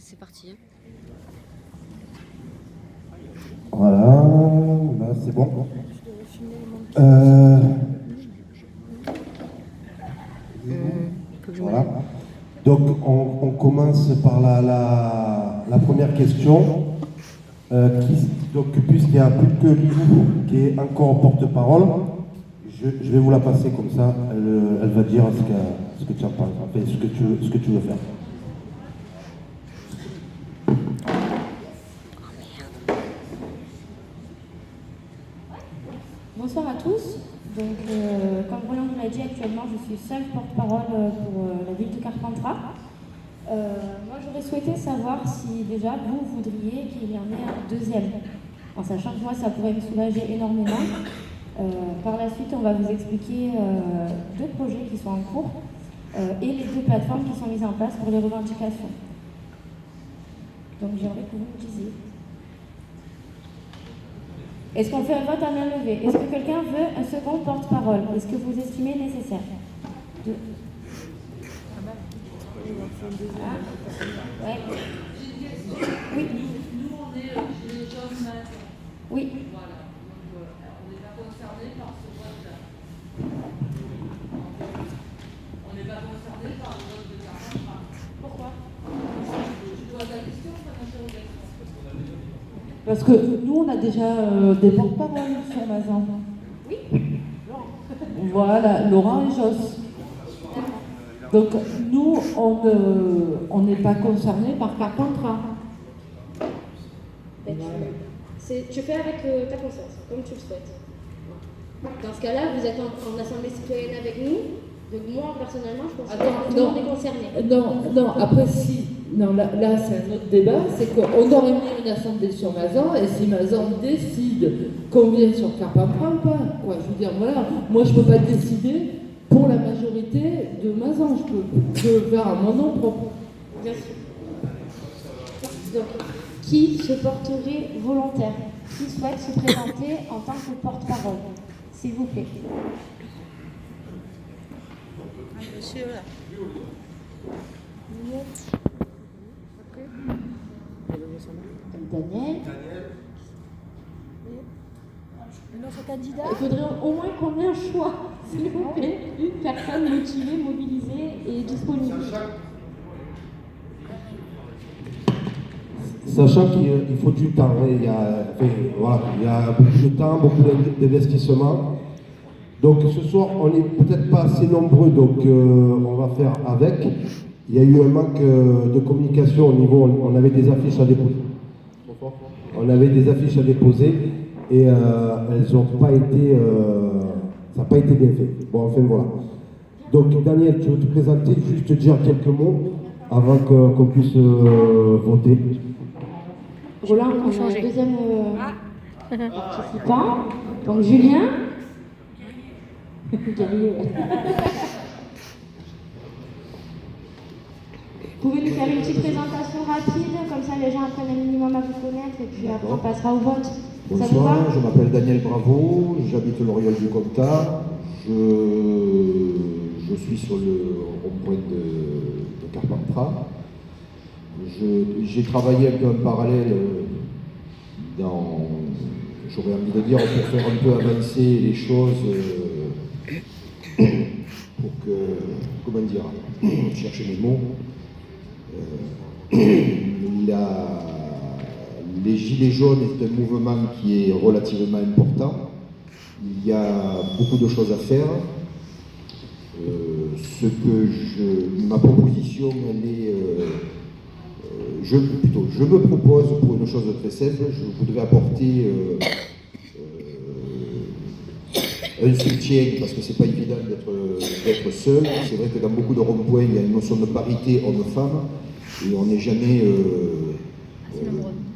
c'est parti. Voilà, là c'est bon. Voilà. Donc on commence par la première question. Donc puisqu'il n'y a plus que Lilou qui est encore porte-parole, je vais vous la passer comme ça. Elle va dire ce que tu en penses, en fait, ce que tu veux faire. Bonsoir à tous. Donc, comme Roland vous l'a dit, actuellement, je suis seule porte-parole pour la ville de Carpentras. Moi, j'aurais souhaité savoir si déjà vous voudriez qu'il y en ait un deuxième, en sachant que moi, ça pourrait me soulager énormément. Par la suite, on va vous expliquer deux projets qui sont en cours et les deux plateformes qui sont mises en place pour les revendications. Donc, j'aimerais que vous me disiez. Est-ce qu'on fait un vote à main levée? Est-ce que quelqu'un veut un second porte-parole? Est-ce que vous estimez nécessaire? Ouais. Oui. Nous, on est les jeunes maths. Oui. Voilà. Donc, on n'est pas concernés par ce vote-là. On n'est pas concernés par le vote de Carpentras. Pourquoi? Je pose la question, pas d'interrogation. Parce que nous, on a déjà des porte-paroles sur Mazan. Oui. Voilà, Laurent et Joss. Donc, nous, on n'est pas concernés par Carpentras. Ben, tu fais avec ta conscience, comme tu le souhaites. Dans ce cas-là, vous êtes en assemblée citoyenne avec nous. Donc moi, personnellement, je pense que tout le monde est concerné. Non, après si. Non, là c'est un autre débat, c'est qu'on aurait mis une assemblée sur Mazan, et si Mazan décide qu'on vient sur Carpentras ou pas, quoi, je veux dire, voilà, moi je peux pas décider pour la majorité de Mazan, je peux faire un mon nom propre. Bien sûr. Donc, qui se porterait volontaire? Qui souhaite se présenter en tant que porte-parole? S'il vous plaît. Monsieur, là. Daniel. Notre candidat. Il faudrait au moins qu'on ait un choix, s'il vous plaît. Une personne motivée, mobilisée et disponible. Sachant qu'il faut du temps, hein. Il y a beaucoup de temps, beaucoup d'investissement. Donc ce soir, on n'est peut-être pas assez nombreux, donc on va faire avec. Il y a eu un manque de communication au niveau, on avait des affiches à déposer. On avait des affiches à déposer et elles n'ont pas été, ça n'a pas été bien fait. Bon, enfin voilà. Donc Daniel, tu veux te présenter, juste te dire quelques mots avant qu'on puisse voter. Roland, on a un deuxième participant. Donc Julien. Vous pouvez nous faire une petite présentation rapide, comme ça les gens apprennent un minimum à vous connaître et puis après on passera au vote. Ça vous va? Bonsoir, je m'appelle Daniel Bravo, j'habite l'Oriol du Comtat, je suis sur le rond-point de Carpentras. J'ai travaillé un peu en parallèle j'aurais envie de dire, pour faire un peu avancer les choses, pour que, comment dire, chercher mes mots. Les Gilets jaunes est un mouvement qui est relativement important. Il y a beaucoup de choses à faire. Ma proposition, elle est... je me propose pour une chose très simple, je voudrais apporter un soutien, parce que c'est pas évident d'être seul. C'est vrai que dans beaucoup de ronds-points, il y a une notion de parité homme-femme, et on n'est jamais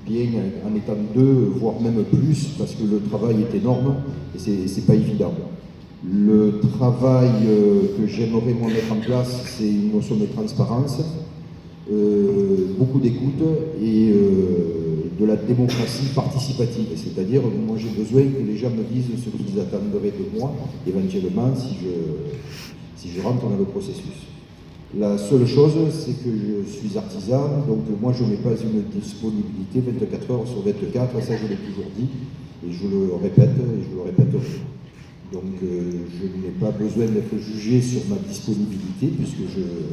bien en étant deux, voire même plus, parce que le travail est énorme, et c'est pas évident. Le travail que j'aimerais moi mettre en place, c'est une notion de transparence, beaucoup d'écoute et de la démocratie participative. C'est-à-dire, moi j'ai besoin que les gens me disent ce qu'ils attendraient de moi, éventuellement, si je rentre dans le processus. La seule chose, c'est que je suis artisan, donc moi je n'ai pas une disponibilité 24 heures sur 24, ça je l'ai toujours dit, et je le répète, et je le répéterai. Donc je n'ai pas besoin d'être jugé sur ma disponibilité, puisque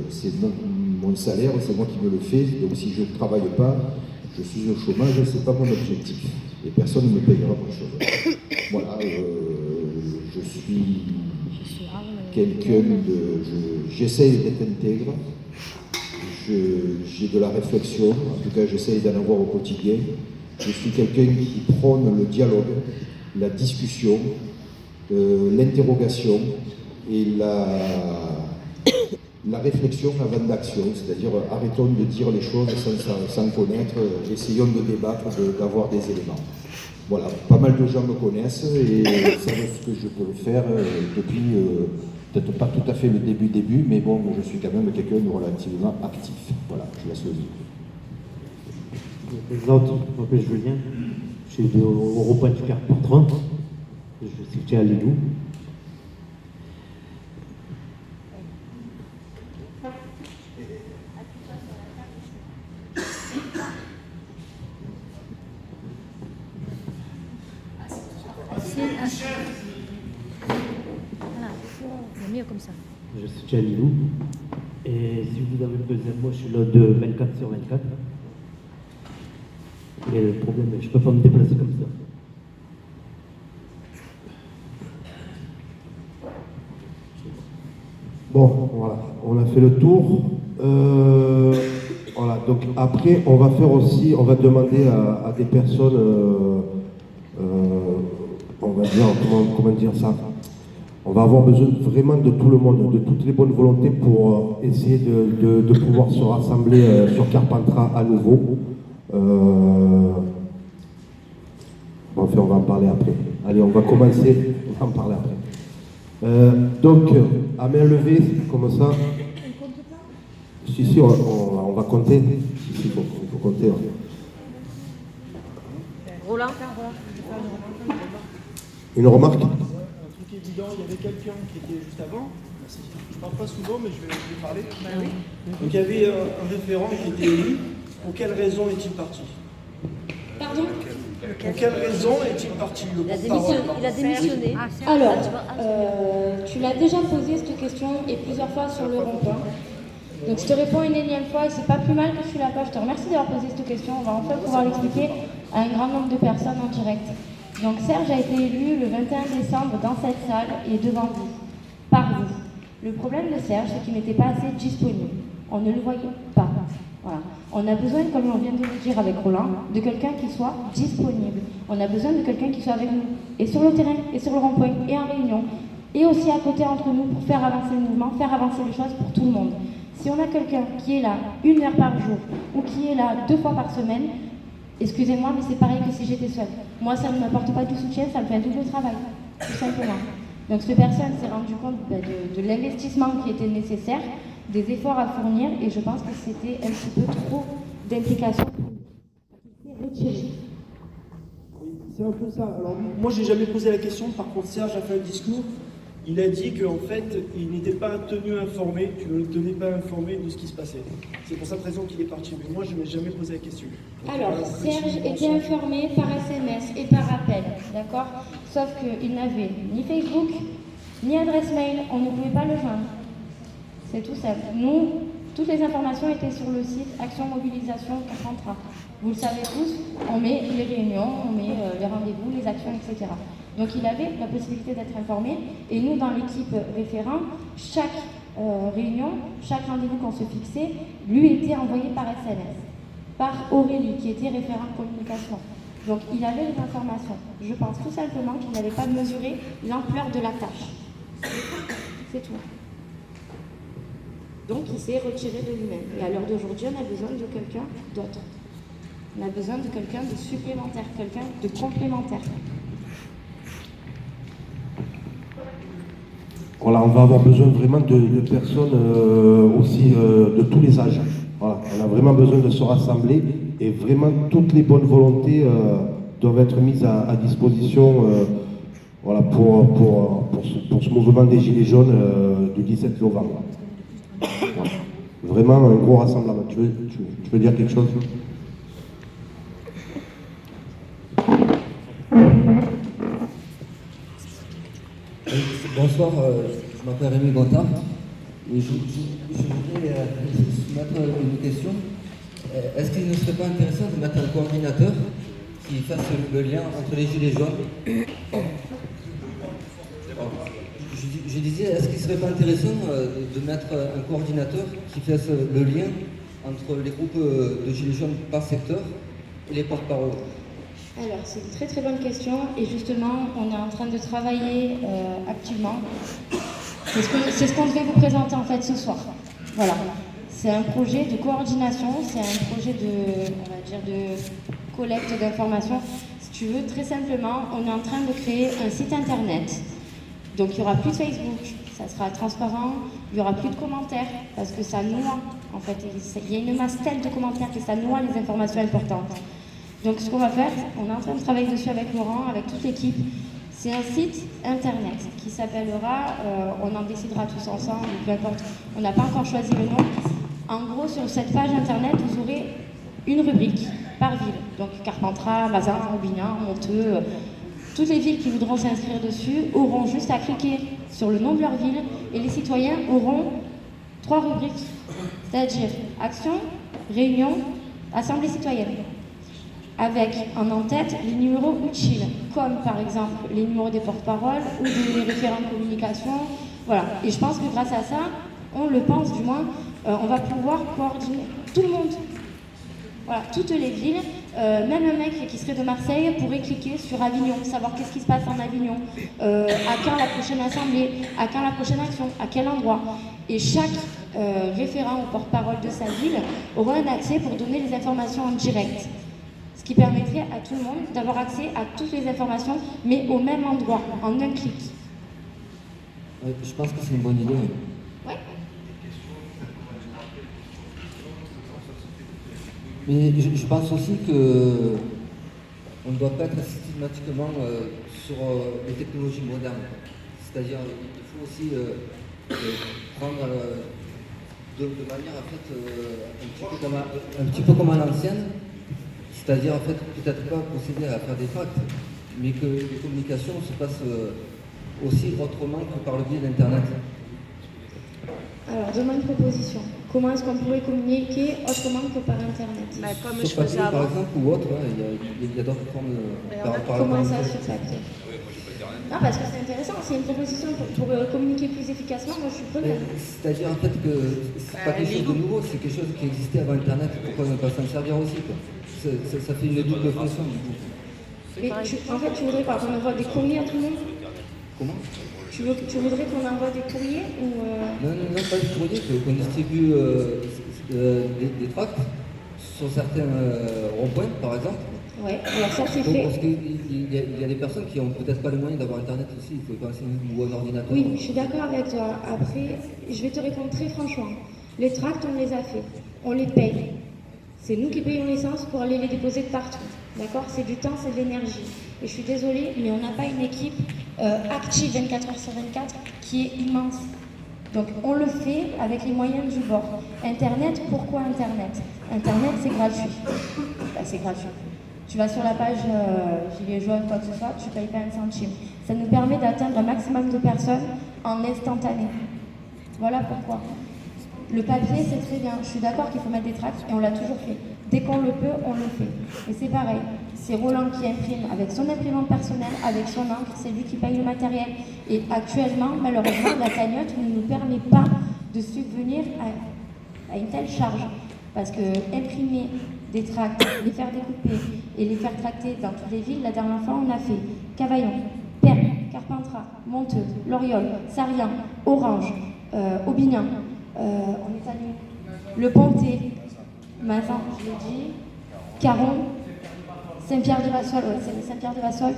c'est mon salaire, c'est moi qui me le fais, donc si je ne travaille pas, je suis au chômage, ce n'est pas mon objectif, et personne ne me payera grand-chose. Voilà, je suis quelqu'un j'essaye d'être intègre, j'ai de la réflexion, en tout cas j'essaye d'en avoir au quotidien. Je suis quelqu'un qui prône le dialogue, la discussion, l'interrogation et la réflexion avant d'action, c'est-à-dire arrêtons de dire les choses sans connaître, essayons de débattre, d'avoir des éléments. Voilà, pas mal de gens me connaissent et savent ce que je peux faire depuis, peut-être pas tout à fait le début, mais bon, je suis quand même quelqu'un de relativement actif. Voilà, je laisse le dire. Je me présente, je m'appelle Julien, je suis au rond-point du Carpentras, je suis à Lilou. C'est mieux comme ça. Je suis Jalilou. Et si vous avez besoin de moi, je suis là de 24 sur 24. Mais le problème, je ne peux pas me déplacer comme ça. Bon, voilà, on a fait le tour. Voilà, donc après, on va faire aussi, on va demander à des personnes, on va dire, comment dire ça, on va avoir besoin vraiment de tout le monde, de toutes les bonnes volontés pour essayer de pouvoir se rassembler sur Carpentras à nouveau. Enfin, on va en parler après. Allez, on va commencer, on va en parler après. Donc, à main levée, comme ça. Si, on va compter. Si, il faut compter. Ouais. Roland. Une remarque? Un truc évident, il y avait quelqu'un qui était juste avant. Je ne parle pas souvent, mais je vais parler. Donc il y avait un référent qui était élu. Pour quelle raison est-il parti? Pardon? Pour quelle raison est-il parti? Il a démissionné. Alors, tu l'as déjà posé cette question et plusieurs fois sur le rond-point. Donc je te réponds une énième fois et c'est pas plus mal que tu l'as pas. Je te remercie d'avoir posé cette question. On va enfin pouvoir l'expliquer à un grand nombre de personnes en direct. Donc Serge a été élu le 21 décembre dans cette salle et devant vous, par vous. Le problème de Serge, c'est qu'il n'était pas assez disponible. On ne le voyait pas. Voilà. On a besoin, comme on vient de le dire avec Roland, de quelqu'un qui soit disponible. On a besoin de quelqu'un qui soit avec nous, et sur le terrain, et sur le rond-point, et en réunion, et aussi à côté entre nous pour faire avancer le mouvement, faire avancer les choses pour tout le monde. Si on a quelqu'un qui est là 1 heure par jour, ou qui est là 2 fois par semaine, excusez-moi, mais c'est pareil que si j'étais seule. Moi, ça ne m'apporte pas du soutien, ça me fait un double travail, tout simplement. Donc cette personne s'est rendue compte de l'investissement qui était nécessaire, des efforts à fournir, et je pense que c'était un petit peu trop d'implication pour retirer. C'est un peu ça. Alors moi j'ai jamais posé la question, par contre Serge a fait un discours, il a dit qu'en fait il n'était pas tenu informé, tu ne le tenais pas informé de ce qui se passait. C'est pour cette raison qu'il est parti, mais moi je ne m'ai jamais posé la question. Donc, alors Serge était informé par SMS et par appel, d'accord? Sauf qu'il n'avait ni Facebook, ni adresse mail, on ne pouvait pas le joindre. C'est tout simple. Nous, toutes les informations étaient sur le site Action Mobilisation Carpentras. Vous le savez tous, on met les réunions, on met les rendez-vous, les actions, etc. Donc il avait la possibilité d'être informé. Et nous, dans l'équipe référent, chaque réunion, chaque rendez-vous qu'on se fixait, lui était envoyé par SMS, par Aurélie, qui était référente communication. Donc il avait les informations. Je pense tout simplement qu'il n'avait pas mesuré l'ampleur de la tâche. C'est tout. Donc il s'est retiré de lui-même. Et à l'heure d'aujourd'hui, on a besoin de quelqu'un d'autre. On a besoin de quelqu'un de supplémentaire, quelqu'un de complémentaire. Voilà, on va avoir besoin vraiment de personnes aussi de tous les âges. Voilà, on a vraiment besoin de se rassembler et vraiment toutes les bonnes volontés doivent être mises à disposition voilà, pour ce mouvement des Gilets jaunes du 17 novembre. Voilà. vraiment un gros rassemblement. Tu veux dire quelque chose? Bonsoir, je m'appelle Rémi Gontard et je voudrais soumettre une question. Est-ce qu'il ne serait pas intéressant de mettre un coordinateur qui fasse le lien entre les gilets jaunes? Je disais, est-ce qu'il ne serait pas intéressant de mettre un coordinateur qui fasse le lien entre les groupes de gilets jaunes par secteur et les porte-paroles? Alors, c'est une très très bonne question et justement, on est en train de travailler activement. C'est ce qu'on devait vous présenter en fait ce soir. Voilà. C'est un projet de coordination, c'est un projet de collecte d'informations. Si tu veux, très simplement, on est en train de créer un site internet. Donc, il n'y aura plus de Facebook, ça sera transparent, il n'y aura plus de commentaires parce que ça noie, en fait. Il y a une masse telle de commentaires que ça noie les informations importantes. Donc ce qu'on va faire, on est en train de travailler dessus avec Laurent, avec toute l'équipe. C'est un site internet qui s'appellera, on en décidera tous ensemble, peu importe, on n'a pas encore choisi le nom. En gros, sur cette page internet, vous aurez une rubrique par ville. Donc Carpentras, Mazan, Aubignan, Monteux, toutes les villes qui voudront s'inscrire dessus auront juste à cliquer sur le nom de leur ville et les citoyens auront 3 rubriques, c'est-à-dire action, réunion, assemblée citoyenne. Avec en tête les numéros utiles, comme par exemple les numéros des porte-paroles ou des référents de communication. Voilà. Et je pense que grâce à ça, on le pense du moins, on va pouvoir coordonner tout le monde. Voilà, toutes les villes, même un mec qui serait de Marseille pourrait cliquer sur Avignon, savoir qu'est-ce qui se passe en Avignon, à quand la prochaine assemblée, à quand la prochaine action, à quel endroit. Et chaque référent ou porte-parole de sa ville aura un accès pour donner les informations en direct. Ce qui permettrait à tout le monde d'avoir accès à toutes les informations, mais au même endroit, en un clic. Je pense que c'est une bonne idée. Ouais. Mais je pense aussi que on ne doit pas être systématiquement sur les technologies modernes. C'est-à-dire il faut aussi prendre de manière en fait, un petit peu comme à l'ancienne. C'est-à-dire, en fait, peut-être pas procéder à faire des tracts, mais que les communications se passent aussi autrement que par le biais d'Internet. Alors, donne-moi une proposition. Comment est-ce qu'on pourrait communiquer autrement que par Internet? Comme Sur je papier, faisais par avant. exemple, ou autre, il y a d'autres formes de... Comment ça, sur papier? Non, parce que c'est intéressant, c'est une proposition pour communiquer plus efficacement, moi je suis preneuse. C'est-à-dire en fait que c'est pas quelque chose de nouveau, c'est quelque chose qui existait avant Internet, pourquoi ne pas s'en servir aussi quoi. Ça fait une double fonction du coup. Mais en fait, tu voudrais quoi, qu'on envoie des courriers à tout le monde? Comment? Tu voudrais qu'on envoie des courriers ou Non, pas des courriers, qu'on distribue des tracts sur certains ronds-points par exemple. Ouais, alors ça c'est fait. Parce qu'il y a des personnes qui n'ont peut-être pas le moyen d'avoir Internet aussi, il faut penser ou un ordinateur. Oui, je suis d'accord avec toi. Après, je vais te répondre très franchement. Les tracts, on les a fait. On les paye. C'est nous qui payons l'essence pour aller les déposer de partout. D'accord? C'est du temps, c'est de l'énergie. Et je suis désolée, mais on n'a pas une équipe active 24 heures sur 24 qui est immense. Donc on le fait avec les moyens du bord. Internet, pourquoi Internet? Internet, c'est gratuit. Ben, c'est gratuit. Tu vas sur la page Gilets jaunes, quoi que ce soit, tu ne payes pas un centime. Ça nous permet d'atteindre un maximum de personnes en instantané. Voilà pourquoi. Le papier, c'est très bien. Je suis d'accord qu'il faut mettre des tracts et on l'a toujours fait. Dès qu'on le peut, on le fait. Et c'est pareil. C'est Roland qui imprime avec son imprimante personnelle, avec son encre, c'est lui qui paye le matériel. Et actuellement, malheureusement, la cagnotte ne nous permet pas de subvenir à une telle charge. Parce que imprimer des tracts, les faire découper et les faire tracter dans toutes les villes, la dernière fois, on a fait Cavaillon, Pernes, Carpentras, Monteux, Loriol, Sarrian, Orange, Aubignan, on est allé Le Pontet, Mazan, je l'ai dit, Caron, Saint-Pierre-de-Vassois, c'est Saint-Pierre-de-Vassois.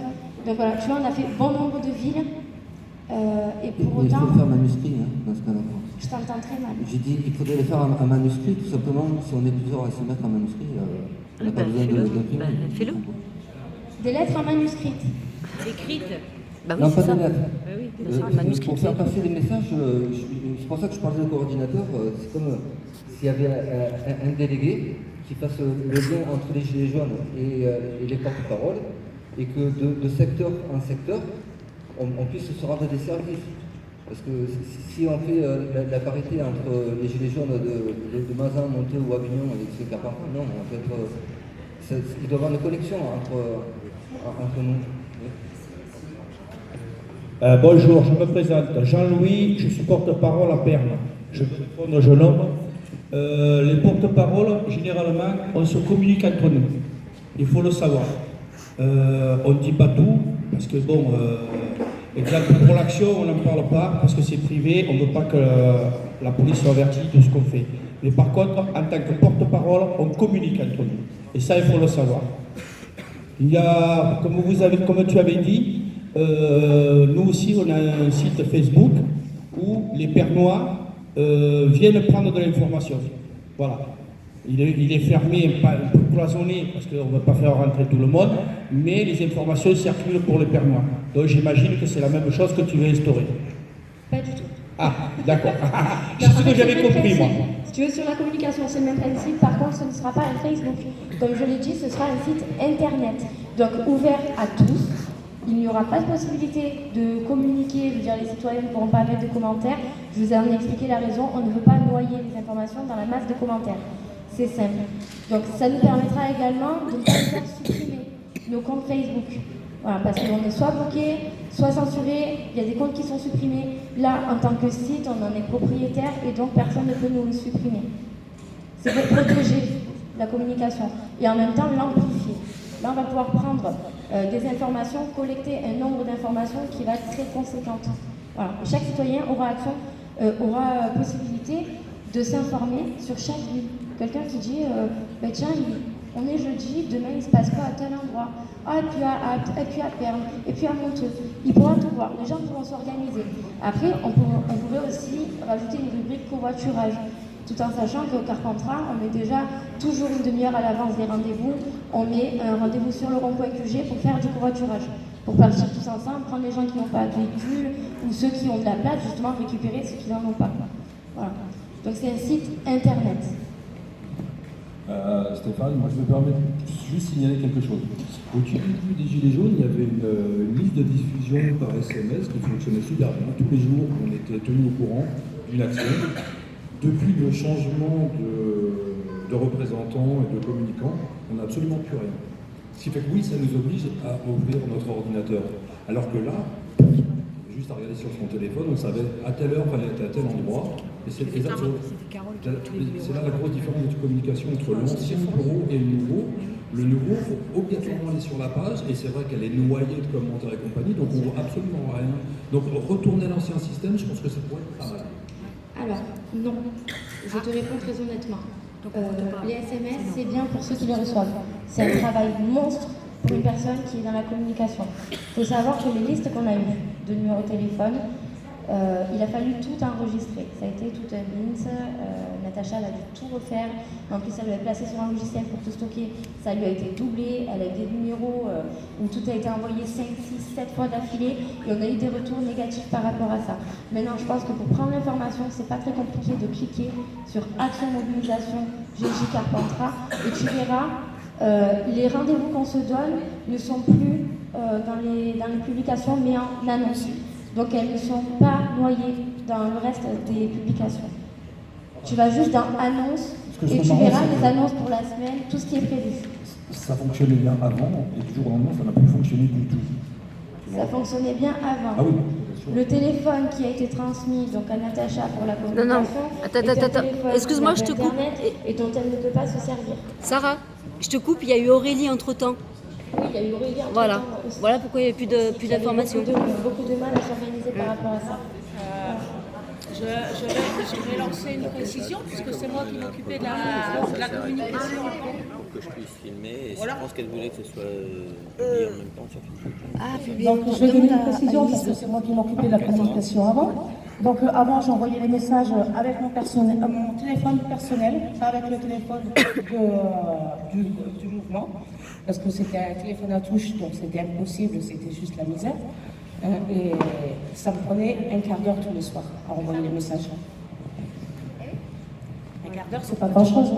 Donc voilà, tu vois, on a fait bon nombre de villes. Et pour autant. Il faut faire manuscrit dans ce cas-là. Je t'entends très mal. J'ai dit il faudrait le faire en manuscrit, tout simplement. Si on est plusieurs à se mettre en manuscrit, on n'a pas besoin d'imprimer. Fais-le. Des lettres en manuscrit. Écrite. Bah oui, Non, c'est pas ça. de lettres. Bah oui, c'est un manuscrit. Pour faire passer les messages, c'est pour ça que je parlais de coordinateur, c'est comme s'il y avait un délégué qui fasse le lien entre les gilets jaunes et les porte-paroles, et que de secteur en secteur, on puisse se rendre des services. Parce que si on fait la parité entre les gilets jaunes de Mazan, Monté ou Avignon et ceux Carpentras, non, en fait, il doit y avoir une connexion entre nous. Bonjour, je me présente, Jean-Louis, je suis porte-parole à Pernes. Je vais répondre au jeune homme. Les porte-paroles, généralement, on se communique entre nous. Il faut le savoir. On ne dit pas tout, parce que bon, exemple pour l'action, on n'en parle pas, parce que c'est privé, on ne veut pas que la police soit avertie de ce qu'on fait. Mais par contre, en tant que porte-parole, on communique entre nous. Et ça, il faut le savoir. Il y a, comme tu avais dit, nous aussi, on a un site Facebook où les Pernois viennent prendre de l'information. Voilà. Il est fermé, un peu cloisonné, parce qu'on ne veut pas faire rentrer tout le monde, mais les informations circulent pour les Pernois. Donc j'imagine que c'est la même chose que tu veux instaurer. Pas du tout. Ah, d'accord. C'est ce que j'avais compris, moi. Si tu veux, sur la communication, c'est le même principe. Par contre, ce ne sera pas un Facebook. Comme je l'ai dit, ce sera un site internet. Donc ouvert à tous. Il n'y aura pas de possibilité de communiquer, je veux dire les citoyens ne pourront pas mettre de commentaires. Je vous ai expliqué la raison, on ne veut pas noyer les informations dans la masse de commentaires. C'est simple. Donc ça nous permettra également de ne pas faire supprimer nos comptes Facebook. Voilà, parce qu'on est soit bloqué, soit censuré, il y a des comptes qui sont supprimés. Là, en tant que site, on en est propriétaire et donc personne ne peut nous le supprimer. C'est pour protéger la communication et en même temps l'amplifier. Là, on va pouvoir prendre des informations, collecter un nombre d'informations qui va être très conséquente. Voilà. Chaque citoyen aura possibilité de s'informer sur chaque ville. Quelqu'un qui dit, tiens, on est jeudi, demain il se passe quoi à tel endroit, et puis à Pernes, et puis à Monteux. Il pourra tout voir, les gens pourront s'organiser. Après, on pourrait aussi rajouter une rubrique covoiturage. Tout en sachant qu'au Carpentras, on met déjà toujours une demi-heure à l'avance des rendez-vous. On met un rendez-vous sur le rond-point QG pour faire du covoiturage. Pour partir tous ensemble, prendre les gens qui n'ont pas de véhicule ou ceux qui ont de la place, justement récupérer ceux qui n'en ont pas. Voilà. Donc c'est un site internet. Stéphane, moi je me permets juste signaler quelque chose. Au tout début des Gilets jaunes, il y avait une liste de diffusion par SMS qui fonctionnait super bien. Tous les jours, on était tenu au courant d'une action. Depuis le changement de représentants et de communicants, on n'a absolument plus rien. Ce qui fait que oui, ça nous oblige à ouvrir notre ordinateur. Alors que là, juste à regarder sur son téléphone, on savait à telle heure fallait être à tel endroit. Et c'est exactement. C'est là la grosse différence de communication entre l'ancien bureau et le nouveau. Le nouveau, il faut obligatoirement aller sur la page, et c'est vrai qu'elle est noyée de commentaires et compagnie, donc on ne voit absolument rien. Donc retourner à l'ancien système, je pense que ça pourrait être pas mal. Alors, non. Je te réponds très honnêtement. Les SMS, c'est bien pour ceux qui les reçoivent. C'est un travail monstre pour une personne qui est dans la communication. Il faut savoir que les listes qu'on a eues de numéros de téléphone, il a fallu tout enregistrer. Ça a été tout un mint. Natacha, elle a dû tout refaire. En plus, elle l'avait placé sur un logiciel pour tout stocker. Ça lui a été doublé. Elle a eu des numéros où tout a été envoyé 5, 6, 7 fois d'affilée. Et on a eu des retours négatifs par rapport à ça. Maintenant, je pense que pour prendre l'information, c'est pas très compliqué de cliquer sur Action Mobilisation GJ Carpentras. Et tu verras, les rendez-vous qu'on se donne ne sont plus dans les publications, mais en annonce. Donc elles ne sont pas noyées dans le reste des publications. Tu vas juste dans annonces et tu verras les annonces pour la semaine, tout ce qui est prévu. Ça fonctionnait bien avant et du jour au lendemain, ça n'a plus fonctionné du tout. Ça fonctionnait bien avant. Ah oui. Le téléphone qui a été transmis donc à Natacha pour la communication. Attends. Excuse-moi, je te coupe. Et dont elle ne peut pas se servir. Sarah, je te coupe, il y a eu Aurélie entre-temps. Oui, il y a eu Aurélie entre-temps. Voilà pourquoi il n'y a plus d'informations. Beaucoup de mal à s'organiser par rapport à ça. Je vais lancer une précision puisque c'est moi qui m'occupais de la communication. Pour que je puisse filmer, et je pense qu'elle voulait que ce soit publié en même temps sur Facebook. Donc je vais donner une précision parce que c'est moi qui m'occupais de la communication avant. Donc avant j'envoyais les messages avec mon téléphone personnel, pas avec le téléphone du mouvement, parce que c'était un téléphone à touche, donc c'était impossible, c'était juste la misère. Et ça me prenait un quart d'heure tous les soirs à envoyer les messages. Un quart d'heure, c'est pas grand-chose.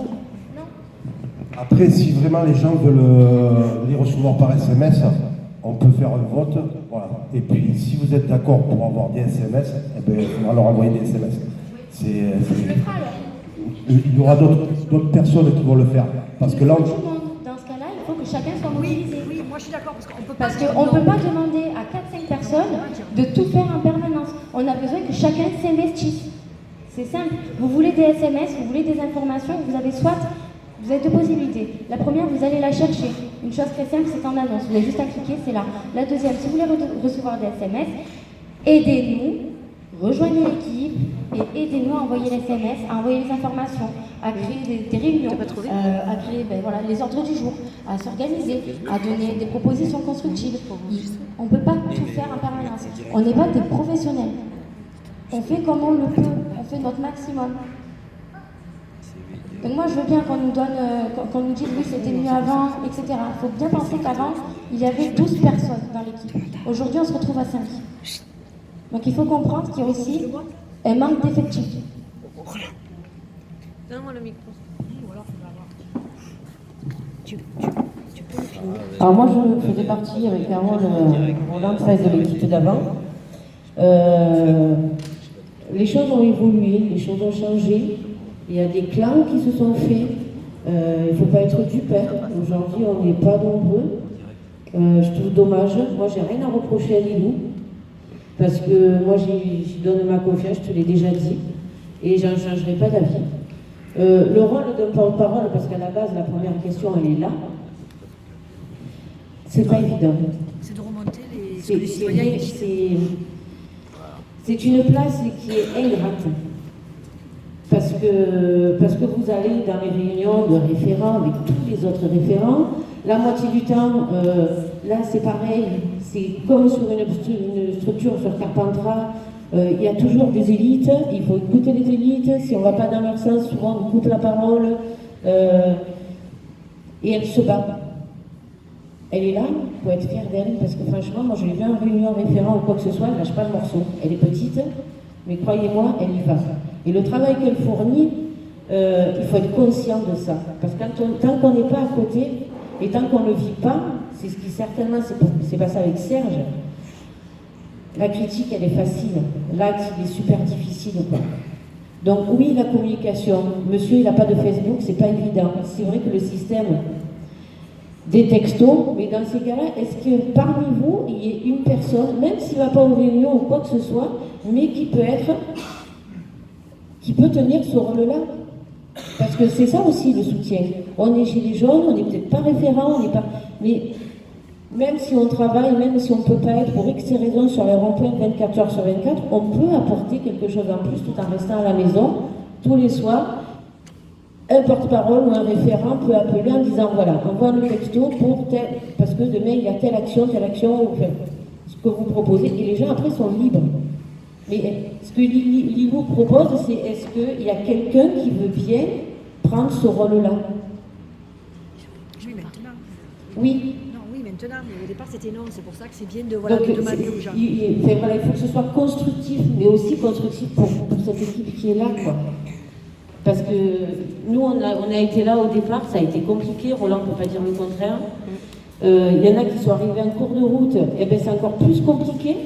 Après, si vraiment les gens veulent les recevoir par SMS, on peut faire un vote. Voilà. Et puis, si vous êtes d'accord pour avoir des SMS, eh ben, il faudra leur envoyer des SMS. Il y aura d'autres personnes qui vont le faire. Parce que là, Dans ce cas-là, il faut que chacun soit mobilisé. Oui, moi je suis d'accord, parce qu'on peut Parce qu'on ne peut pas demander à 4-5 personnes de tout faire en permanence. On a besoin que chacun s'investisse. C'est simple. Vous voulez des SMS, vous voulez des informations, vous avez deux possibilités. La première, vous allez la chercher. Une chose très simple, c'est en annonce. Vous avez juste à cliquer, c'est là. La deuxième, si vous voulez recevoir des SMS, aidez-nous, rejoignez l'équipe et aidez-nous à envoyer les SMS, à envoyer les informations, à créer des réunions, à créer les ordres du jour, à s'organiser, à donner des propositions constructives. On ne peut pas tout faire en permanence. On n'est pas des professionnels. On fait comme on le peut, on fait notre maximum. Donc moi je veux bien qu'on nous dise oui c'était mieux avant, etc. Il faut bien penser qu'avant, il y avait 12 personnes dans l'équipe. Aujourd'hui on se retrouve à 5. Donc il faut comprendre qu'il y a aussi un manque d'effectifs. Donne-moi le micro. Alors moi je faisais partie avec Carole Roland 13 de l'équipe d'avant. Les choses ont évolué, les choses ont changé. Il y a des clans qui se sont faits. Il ne faut pas être dupe. Aujourd'hui, on n'est pas nombreux. Je trouve dommage. Moi, j'ai rien à reprocher à Lilou. Parce que moi, j'y donne ma confiance, je te l'ai déjà dit. Et je n'en changerai pas d'avis. Le rôle d'un porte-parole, parce qu'à la base, la première question, elle est là. C'est pas évident. C'est de remonter les citoyens. C'est une place qui est ingrate. Parce que vous allez dans les réunions de référents avec tous les autres référents, la moitié du temps, là c'est pareil, c'est comme sur une structure sur Carpentras, il y a toujours des élites, il faut écouter les élites, si on ne va pas dans leur sens, souvent on coupe la parole, et elle se bat. Elle est là, il faut être fier d'elle, parce que franchement, moi je l'ai vue en réunion référent ou quoi que ce soit, elle ne lâche pas le morceau. Elle est petite, mais croyez-moi, elle y va. Et le travail qu'elle fournit, il faut être conscient de ça. Parce que tant qu'on n'est pas à côté, et tant qu'on ne le vit pas, c'est ce qui certainement s'est passé avec Serge, la critique, elle est facile. L'acte, il est super difficile. Quoi. Donc oui, la communication. Monsieur, il n'a pas de Facebook, c'est pas évident. C'est vrai que le système des textos, mais dans ces cas-là, est-ce que parmi vous, il y ait une personne, même s'il ne va pas aux réunions ou quoi que ce soit, mais qui peut tenir ce rôle-là? Parce que c'est ça aussi le soutien. On est chez les jaunes, on n'est peut-être pas référent, on n'est pas... Mais même si on travaille, même si on ne peut pas être pour X raisons sur les ronds-points 24 heures sur 24, on peut apporter quelque chose en plus tout en restant à la maison, tous les soirs. Un porte-parole ou un référent peut appeler en disant voilà, envoie le texto pour tel... Parce que demain il y a telle action, enfin, ce que vous proposez, et les gens après sont libres. Mais ce que Lilou propose, c'est est-ce qu'il y a quelqu'un qui veut bien prendre ce rôle-là? Oui, maintenant. Oui. Non, oui, maintenant, mais au départ c'était non, c'est pour ça que c'est bien de Donc, demander aux gens. Il faut que ce soit constructif, mais aussi constructif pour cette équipe qui est là, quoi. Parce que nous, on a été là au départ, ça a été compliqué, Roland ne peut pas dire le contraire. Il y en a qui sont arrivés en cours de route, et bien c'est encore plus compliqué.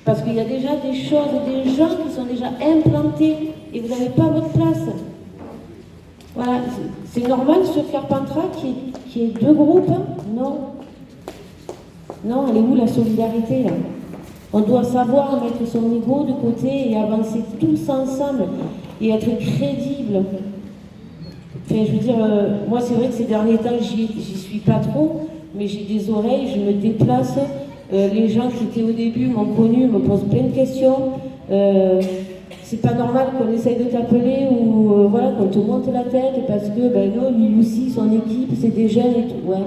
Parce qu'il y a déjà des choses, des gens qui sont déjà implantés et vous n'avez pas votre place. Voilà, c'est normal sur Carpentras qu'il y ait deux groupes? Non. Non, elle est où la solidarité là? On doit savoir mettre son ego de côté et avancer tous ensemble et être crédible. Enfin, je veux dire, moi c'est vrai que ces derniers temps j'y suis pas trop, mais j'ai des oreilles, je me déplace. Les gens qui étaient au début m'ont connu, me posent plein de questions. C'est pas normal qu'on essaye de t'appeler ou voilà, qu'on te monte la tête parce que ben non, lui aussi, son équipe, c'est des jeunes et tout. Ouais,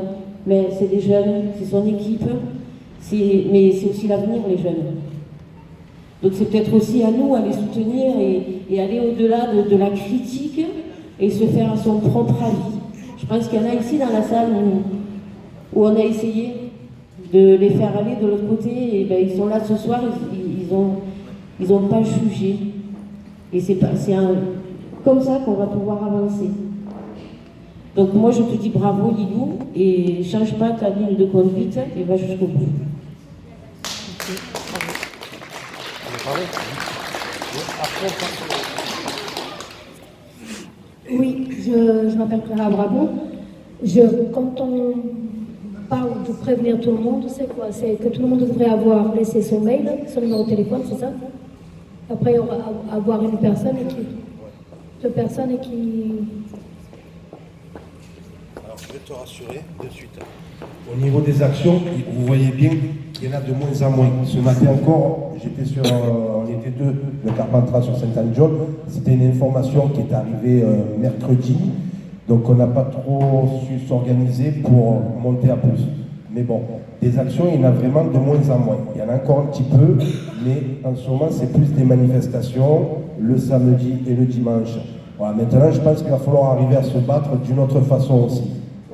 mais c'est des jeunes, c'est son équipe. Mais c'est aussi l'avenir, les jeunes. Donc c'est peut-être aussi à nous à les soutenir et aller au-delà de la critique et se faire son propre avis. Je pense qu'il y en a ici dans la salle où on a essayé de les faire aller de l'autre côté. Et ben, ils sont là ce soir, ils ont pas jugé. Et c'est comme ça qu'on va pouvoir avancer. Donc moi je te dis bravo Lilou, et change pas ta ligne de conduite et va jusqu'au bout. Oui, je m'appelle Clara Bravo. Quand on parle de prévenir tout le monde, c'est quoi? C'est que tout le monde devrait avoir laissé son mail, son numéro de téléphone, c'est ça? Après, on va avoir une personne qui... Alors, je vais te rassurer de suite. Au niveau des actions, vous voyez bien qu'il y en a de moins en moins. Ce matin encore, on était deux de Carpentras sur Saint-Anne-Jaune. C'était une information qui est arrivée mercredi. Donc on n'a pas trop su s'organiser pour monter à plus. Mais bon, des actions, il y en a vraiment de moins en moins. Il y en a encore un petit peu, mais en ce moment, c'est plus des manifestations le samedi et le dimanche. Voilà, maintenant, je pense qu'il va falloir arriver à se battre d'une autre façon aussi.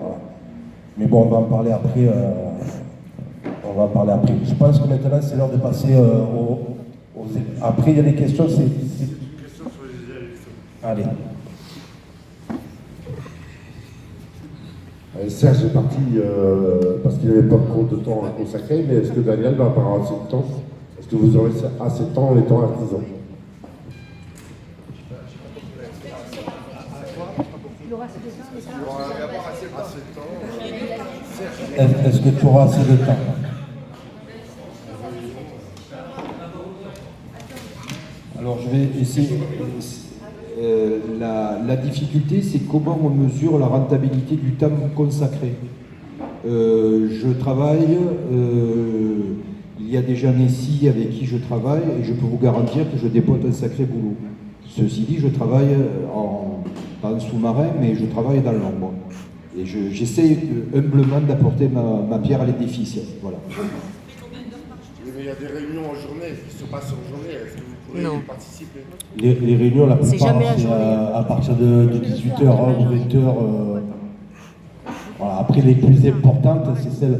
Voilà. Mais bon, on va en parler après. Je pense que maintenant, c'est l'heure de passer Après, il y a des questions. Allez. Serge est parti parce qu'il n'avait pas beaucoup de temps à consacrer, mais est-ce que Daniel va avoir assez de temps? Est-ce que vous aurez assez de temps en étant artisan? Est-ce que tu auras assez de temps? Alors je vais essayer. La difficulté, c'est comment on mesure la rentabilité du temps consacré. Je travaille, il y a des gens ici avec qui je travaille, et je peux vous garantir que je dépote un sacré boulot. Ceci dit, je travaille pas en sous-marin, mais je travaille dans l'ombre. Et j'essaie humblement d'apporter ma pierre à l'édifice. Voilà. Mais il y a des réunions en journée qui se passent en journée. Est-ce que vous pourrez y participer? Les réunions, la plupart, c'est à partir de 18h ou 20h. Voilà. Après, les plus importantes, c'est celles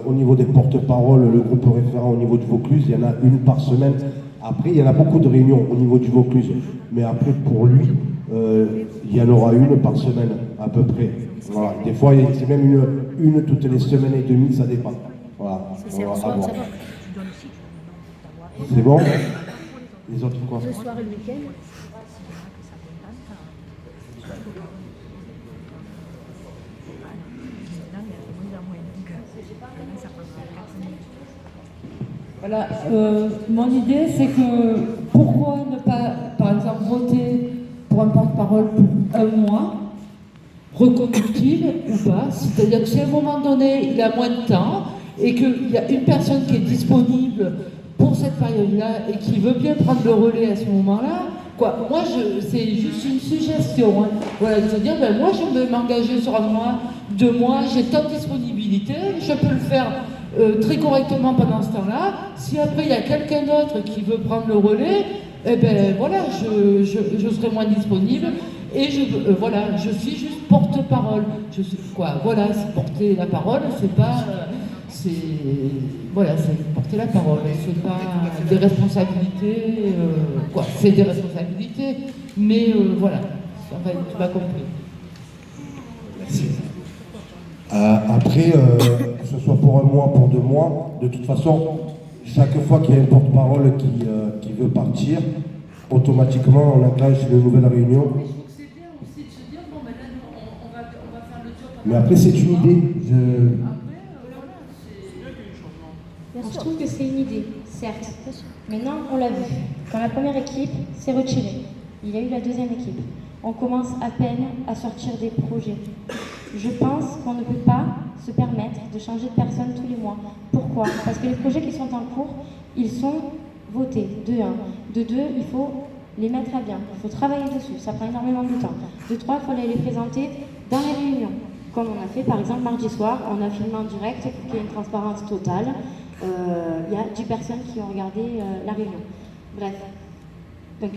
au niveau des porte-paroles, le groupe référent au niveau du Vaucluse. Il y en a une par semaine. Après, il y en a beaucoup de réunions au niveau du Vaucluse. Mais après, pour lui, il y en aura une par semaine, à peu près. Voilà. Des fois, c'est même une toutes les semaines et demie, ça dépend. Voilà. C'est bon? Les autres quoi? Le soir et le week-end. Voilà, mon idée c'est que pourquoi ne pas, par exemple, voter pour un porte-parole pour un mois, reconductible ou pas, c'est-à-dire que si à un moment donné il a moins de temps et qu'il y a une personne qui est disponible pour cette période-là et qui veut bien prendre le relais à ce moment-là, quoi. Moi, c'est juste une suggestion. Hein. Voilà, de se dire, ben, moi, je veux m'engager sur un mois, 2 mois, j'ai tant de disponibilité, je peux le faire très correctement pendant ce temps-là. Si après, il y a quelqu'un d'autre qui veut prendre le relais, eh ben, voilà, je serai moins disponible. Et voilà, je suis juste porte-parole. Voilà, c'est porter la parole, c'est pas... Voilà, c'est porter la parole, c'est pas des responsabilités, c'est des responsabilités, mais voilà, enfin, tu m'as compris. Merci. Après, que ce soit pour un mois, pour 2 mois, de toute façon, chaque fois qu'il y a un porte-parole qui veut partir, automatiquement on enclenche une nouvelle réunion. Mais après, c'est une idée. Je trouve que c'est une idée, certes. Maintenant, on l'a vu. Quand la première équipe s'est retirée, il y a eu la deuxième équipe. On commence à peine à sortir des projets. Je pense qu'on ne peut pas se permettre de changer de personne tous les mois. Pourquoi? Parce que les projets qui sont en cours, ils sont votés, de 1. De 2, il faut les mettre à bien. Il faut travailler dessus, ça prend énormément de temps. De 3, il faut les présenter dans les réunions. Comme on a fait par exemple mardi soir, on a filmé en direct pour qu'il y ait une transparence totale. Il y a 10 personnes qui ont regardé la réunion. Bref. Donc,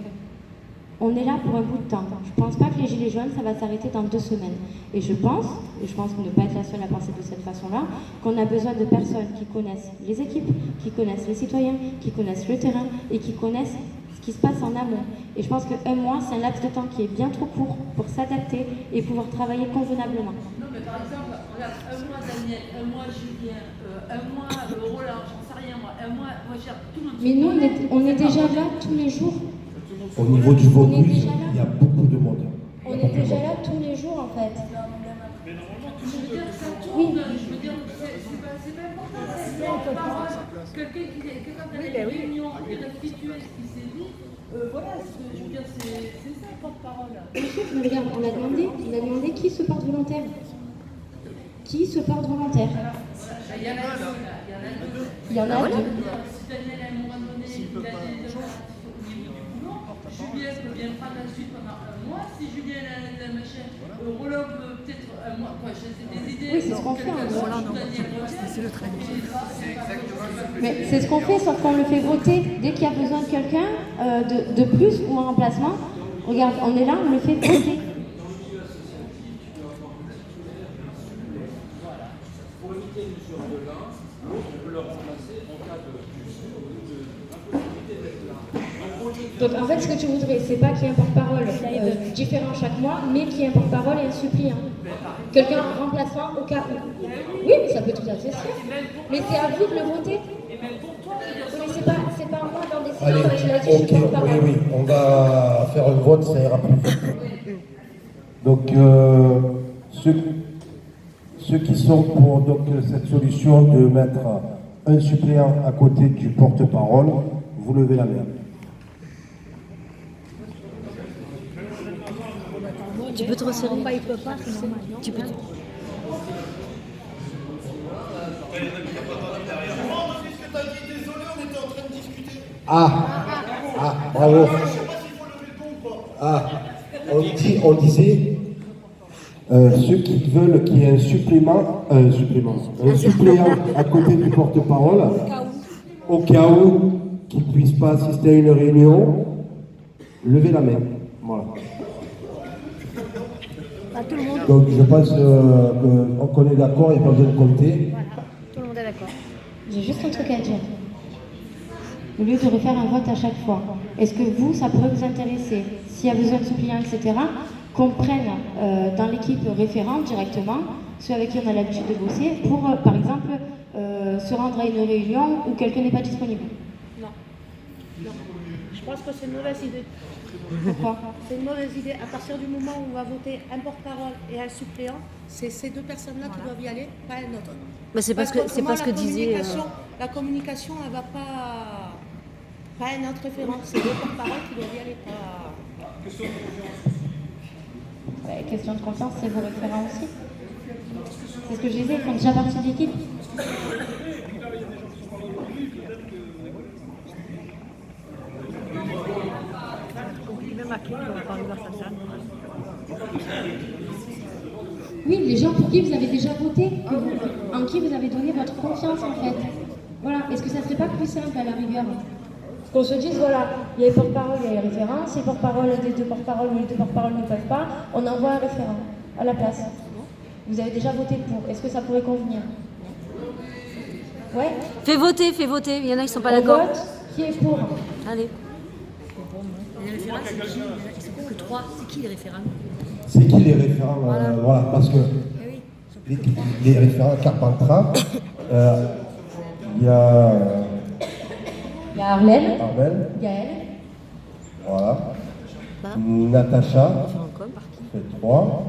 on est là pour un bout de temps. Je ne pense pas que les Gilets jaunes, ça va s'arrêter dans 2 semaines. Et je pense ne pas être la seule à penser de cette façon-là, qu'on a besoin de personnes qui connaissent les équipes, qui connaissent les citoyens, qui connaissent le terrain et qui connaissent ce qui se passe en amont. Et je pense qu'un mois, c'est un laps de temps qui est bien trop court pour s'adapter et pouvoir travailler convenablement. Non, mais par exemple, regarde, un mois Daniel, un mois Julien, un mois Roland, j'en sais rien moi, un mois, moi tout le monde. Mais nous, on est déjà là tous les jours. Au niveau du focus, il y a beaucoup de monde. On est déjà là tous les jours en fait. Je veux dire, ça tourne, je veux dire, c'est pas important, c'est important. Quelqu'un qui, quand il y a une réunion, il restitue ce qui s'est dit, voilà, je veux dire, c'est ça, porte-parole. Mais regarde, on a demandé qui se porte volontaire. Qui se porte volontaire? Il y en a deux. Il y en a deux. Si Daniel, à un moment donné, il a des gens au niveau du boulot, Julien peut bien prendre la suite pendant un mois. Si Julien a un machin, Roland peut peut-être un mois. Quoi, j'ai des idées. Oui, c'est ce qu'on fait. C'est le train. Mais c'est ce qu'on fait, sauf qu'on le fait voter dès qu'il y a besoin de quelqu'un de plus ou en remplacement. Regarde, on est là, on le fait voter. Pour éviter une mesure de l'un, on peut le remplacer en cas de Donc en fait, ce que tu voudrais, c'est pas qu'il y ait un porte-parole différent chaque mois, mais qu'il y ait un porte-parole et un suppléant. Quelqu'un remplaçant au cas où. Oui, mais ça peut tout à fait se faire. Mais c'est à vous de le voter. Oui, mais c'est pas à moi d'en décider. Allez, ok, oui, on va faire un vote, ça ira plus vite. Donc, ceux qui sont pour donc, cette solution de mettre un suppléant à côté du porte-parole, vous levez la main. Tu peux te resserrer. Il peut pas, c'est normal. Tu peux. Bravo. On disait ceux qui veulent qu'il y ait un suppléant à côté du porte-parole, au cas où qu'il ne puisse pas assister à une réunion, levez la main. Voilà. Tout le monde. Donc je pense qu'on est d'accord, il n'y a pas besoin de compter. Voilà, tout le monde est d'accord. J'ai juste un truc à dire. Au lieu de refaire un vote à chaque fois, est-ce que vous, ça pourrait vous intéresser, s'il y a besoin de suppléants, etc., qu'on prenne dans l'équipe référente directement, ceux avec qui on a l'habitude de bosser, pour, par exemple, se rendre à une réunion où quelqu'un n'est pas disponible? Non. Je pense que c'est une mauvaise idée. Pourquoi? C'est une mauvaise idée. À partir du moment où on va voter un porte-parole et un suppléant, c'est ces deux personnes-là qui doivent y aller, pas un autre. Bah, c'est parce que disait. La communication, elle va pas un autre référent. C'est deux porte-paroles qui doivent y aller, pas. Question de confiance, c'est vos référents aussi. C'est ce que je disais, ils font déjà partie de l'équipe. Oui, les gens pour qui vous avez déjà voté, en qui vous avez donné votre confiance en fait. Voilà, est-ce que ça serait pas plus simple à la rigueur? Qu'on se dise, voilà, il y a les porte-paroles, il y a les référents, si les porte-paroles des deux porte-paroles ou les deux porte-paroles ne peuvent pas, on envoie un référent à la place. Vous avez déjà voté pour, est-ce que ça pourrait convenir? Ouais. Fais voter, il y en a qui sont pas On d'accord. vote, qui est pour? Allez. Les référents, c'est qui? Ils sont que 3. C'est qui les référents? C'est qui les référents voilà, parce que les référents Carpentras, il y a Arlène, Gaël, voilà, Natacha, ça fait 3.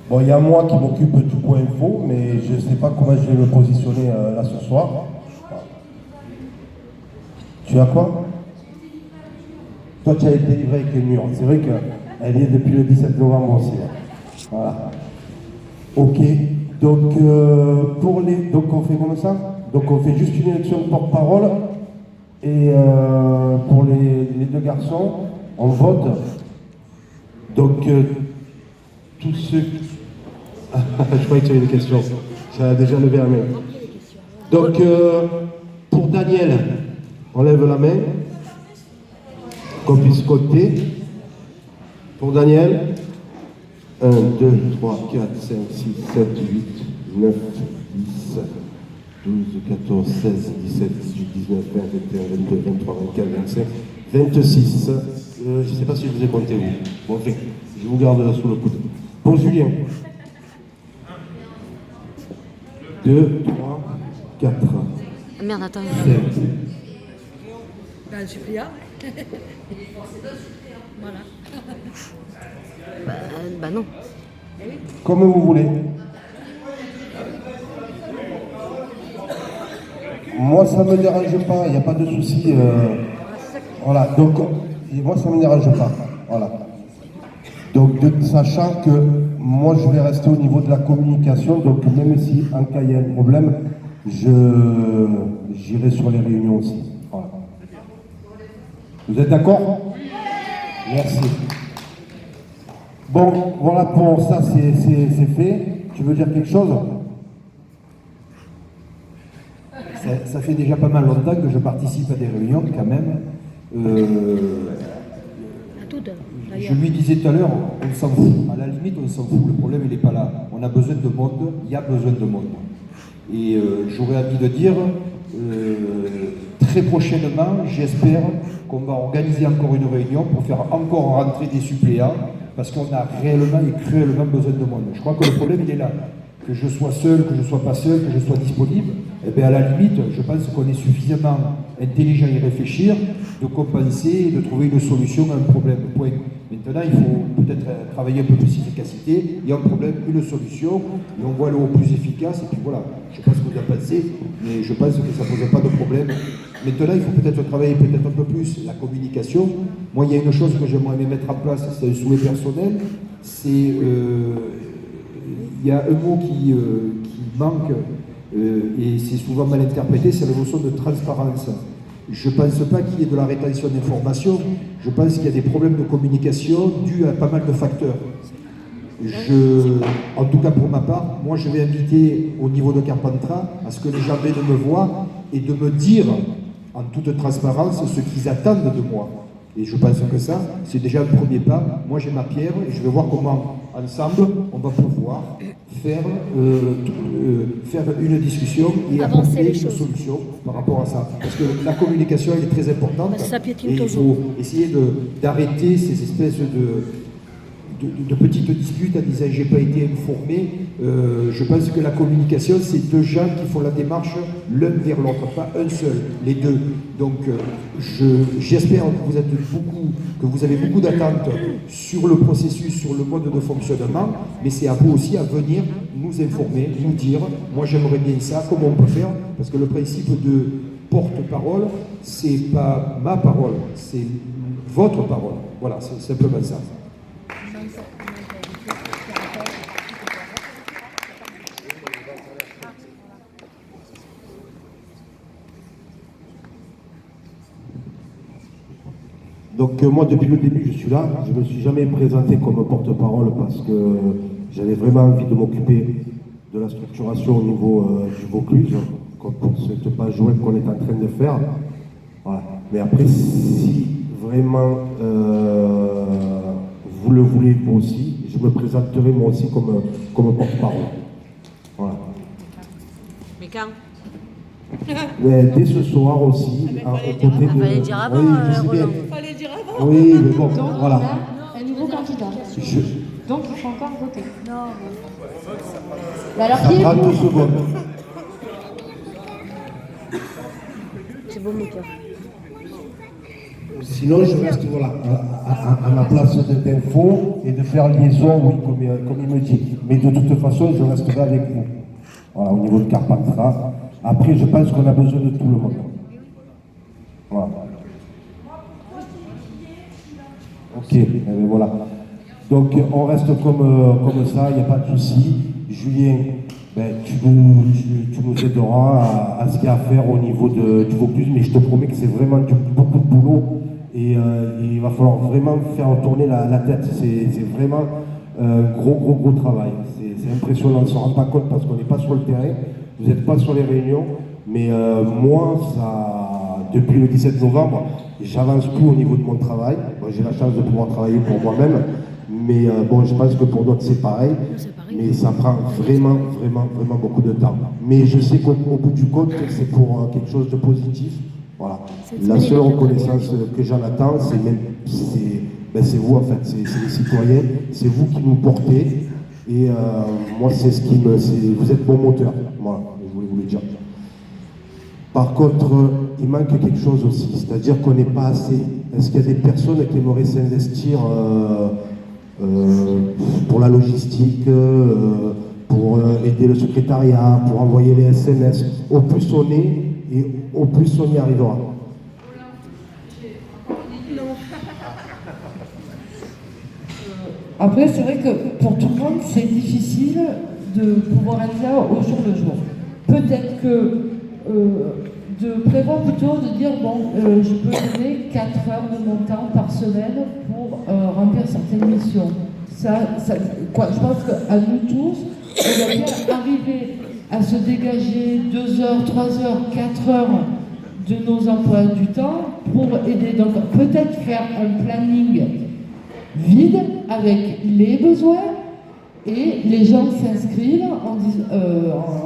Bon, il y a moi qui m'occupe de tout point info, mais je ne sais pas comment je vais me positionner là ce soir. Tu as quoi? Toi, tu as été livré avec les murs. C'est vrai qu'elle y est depuis le 17 novembre aussi. Voilà. Ok. Donc, donc on fait comme ça. Donc, on fait juste une élection de porte-parole. Et pour les deux garçons, on vote. Donc, tous ceux... Je croyais que tu avais des questions. Ça a déjà levé la main. Donc, pour Daniel, on lève la main. Qu'on puisse compter. Pour Daniel, 1, 2, 3, 4, 5, 6, 7, 8, 9, 10, 12, 14, 16, 17, 18, 19, 20, 21, 22, 23, 24, 25, 26. Je ne sais pas si je vous ai compté, vous. Bon, enfin, je vous garde là sous le coude. Pour Julien. 2, 3, 4. Ah, merde, attends. Ben, le suppléant. Voilà. Bah non. Comme vous voulez. Moi, ça ne me dérange pas, il n'y a pas de souci. Voilà, donc, moi, ça ne me dérange pas. Voilà. Donc, sachant que moi, je vais rester au niveau de la communication, donc même si en cas il y a un problème, j'irai sur les réunions aussi. Voilà. Vous êtes d'accord? Merci. Bon, voilà, pour ça, c'est fait. Tu veux dire quelque chose? Ça fait déjà pas mal longtemps que je participe à des réunions quand même. Je lui disais tout à l'heure, on s'en fout. À la limite, on s'en fout. Le problème, il n'est pas là. On a besoin de monde, il y a besoin de monde. Et j'aurais envie de dire, très prochainement, j'espère qu'on va organiser encore une réunion pour faire encore rentrer des suppléants, parce qu'on a réellement et cruellement besoin de monde. Je crois que le problème, il est là. Que je sois seul, que je ne sois pas seul, que je sois disponible, eh bien à la limite, je pense qu'on est suffisamment intelligent à y réfléchir, de compenser et de trouver une solution à un problème. Point. Maintenant, il faut peut-être travailler un peu plus d'efficacité. Il y a un problème, une solution, et on voit le au plus efficace, et puis voilà. Je ne sais pas ce que vous en pensez, mais je pense que ça ne pose pas de problème. Maintenant, il faut peut-être travailler peut-être un peu plus la communication. Moi, il y a une chose que j'aimerais mettre en place, c'est un souhait personnel, c'est... il y a un mot qui manque, et c'est souvent mal interprété, c'est la notion de transparence. Je ne pense pas qu'il y ait de la rétention d'informations, je pense qu'il y a des problèmes de communication dus à pas mal de facteurs. En tout cas pour ma part, moi je vais inviter au niveau de Carpentras à ce que les gens viennent me voir et de me dire en toute transparence ce qu'ils attendent de moi. Et je pense que ça, c'est déjà un premier pas. Moi, j'ai ma pierre et je vais voir comment, ensemble, on va pouvoir faire une discussion et apporter une solution par rapport à ça. Parce que la communication, elle est très importante. Et il faut essayer d'arrêter ces espèces de petites disputes en disant j'ai pas été informé. Je pense que la communication, c'est deux gens qui font la démarche l'un vers l'autre, pas un seul, les deux. Donc j'espère que vous avez beaucoup d'attentes sur le processus, sur le mode de fonctionnement, mais c'est à vous aussi à venir nous informer, nous dire, moi j'aimerais bien ça, comment on peut faire, parce que le principe de porte-parole, c'est pas ma parole, c'est votre parole. Voilà, c'est simplement ça. Donc moi, depuis le début, je suis là. Je ne me suis jamais présenté comme porte-parole parce que j'avais vraiment envie de m'occuper de la structuration au niveau du Vaucluse, comme pour cette page web qu'on est en train de faire. Voilà. Mais après, si vraiment vous le voulez vous aussi, je me présenterai moi aussi comme porte-parole. Voilà. Mais quand? Mais dès ce soir aussi, Il fallait dire avant, Roland. Fallait dire avant. Oui, mais bon, Donc, voilà. il y a un nouveau candidat. Donc, il faut encore voter. Non. Mais alors, Ça qui est prend 2 pour? secondes. C'est beau, mon cœur. Sinon, je reste voilà, à ma place d'info et de faire liaison, oui, comme il me dit. Mais de toute façon, je resterai avec vous. Voilà, au niveau de Carpentras. Après, je pense qu'on a besoin de tout le monde. Voilà. Ok, eh bien, voilà. Donc, on reste comme ça, il n'y a pas de souci. Julien, ben, tu nous aideras à ce qu'il y a à faire au niveau du Vaucluse, mais je te promets que c'est vraiment beaucoup de boulot et il va falloir vraiment faire tourner la tête. C'est vraiment un gros travail. C'est impressionnant, on ne se rend pas compte parce qu'on n'est pas sur le terrain. Vous n'êtes pas sur les réunions, mais moi, depuis le 17 novembre, j'avance plus au niveau de mon travail. Moi, j'ai la chance de pouvoir travailler pour moi-même, Mais bon, je pense que pour d'autres c'est pareil. Mais ça prend vraiment beaucoup de temps. Mais je sais qu'au bout du compte, c'est pour quelque chose de positif. Voilà. La seule reconnaissance que j'en attends, c'est vous en fait, c'est les citoyens, c'est vous qui nous portez. Et moi, c'est ce qui me... Vous êtes mon moteur. Voilà, je voulais vous le dire. Par contre, il manque quelque chose aussi, c'est-à-dire qu'on n'est pas assez. Est-ce qu'il y a des personnes qui aimeraient s'investir pour la logistique, pour aider le secrétariat, pour envoyer les SMS? Au plus on est, et au plus on y arrivera. Après, c'est vrai que pour tout le monde, c'est difficile de pouvoir être là au jour le jour. Peut-être que de prévoir plutôt de dire, bon, je peux donner 4 heures de mon temps par semaine pour remplir certaines missions. Je pense qu'à nous tous, on va bien arriver à se dégager 2 heures, 3 heures, 4 heures de nos emplois du temps pour aider. Donc peut-être faire un planning vide avec les besoins et les gens s'inscrivent en disant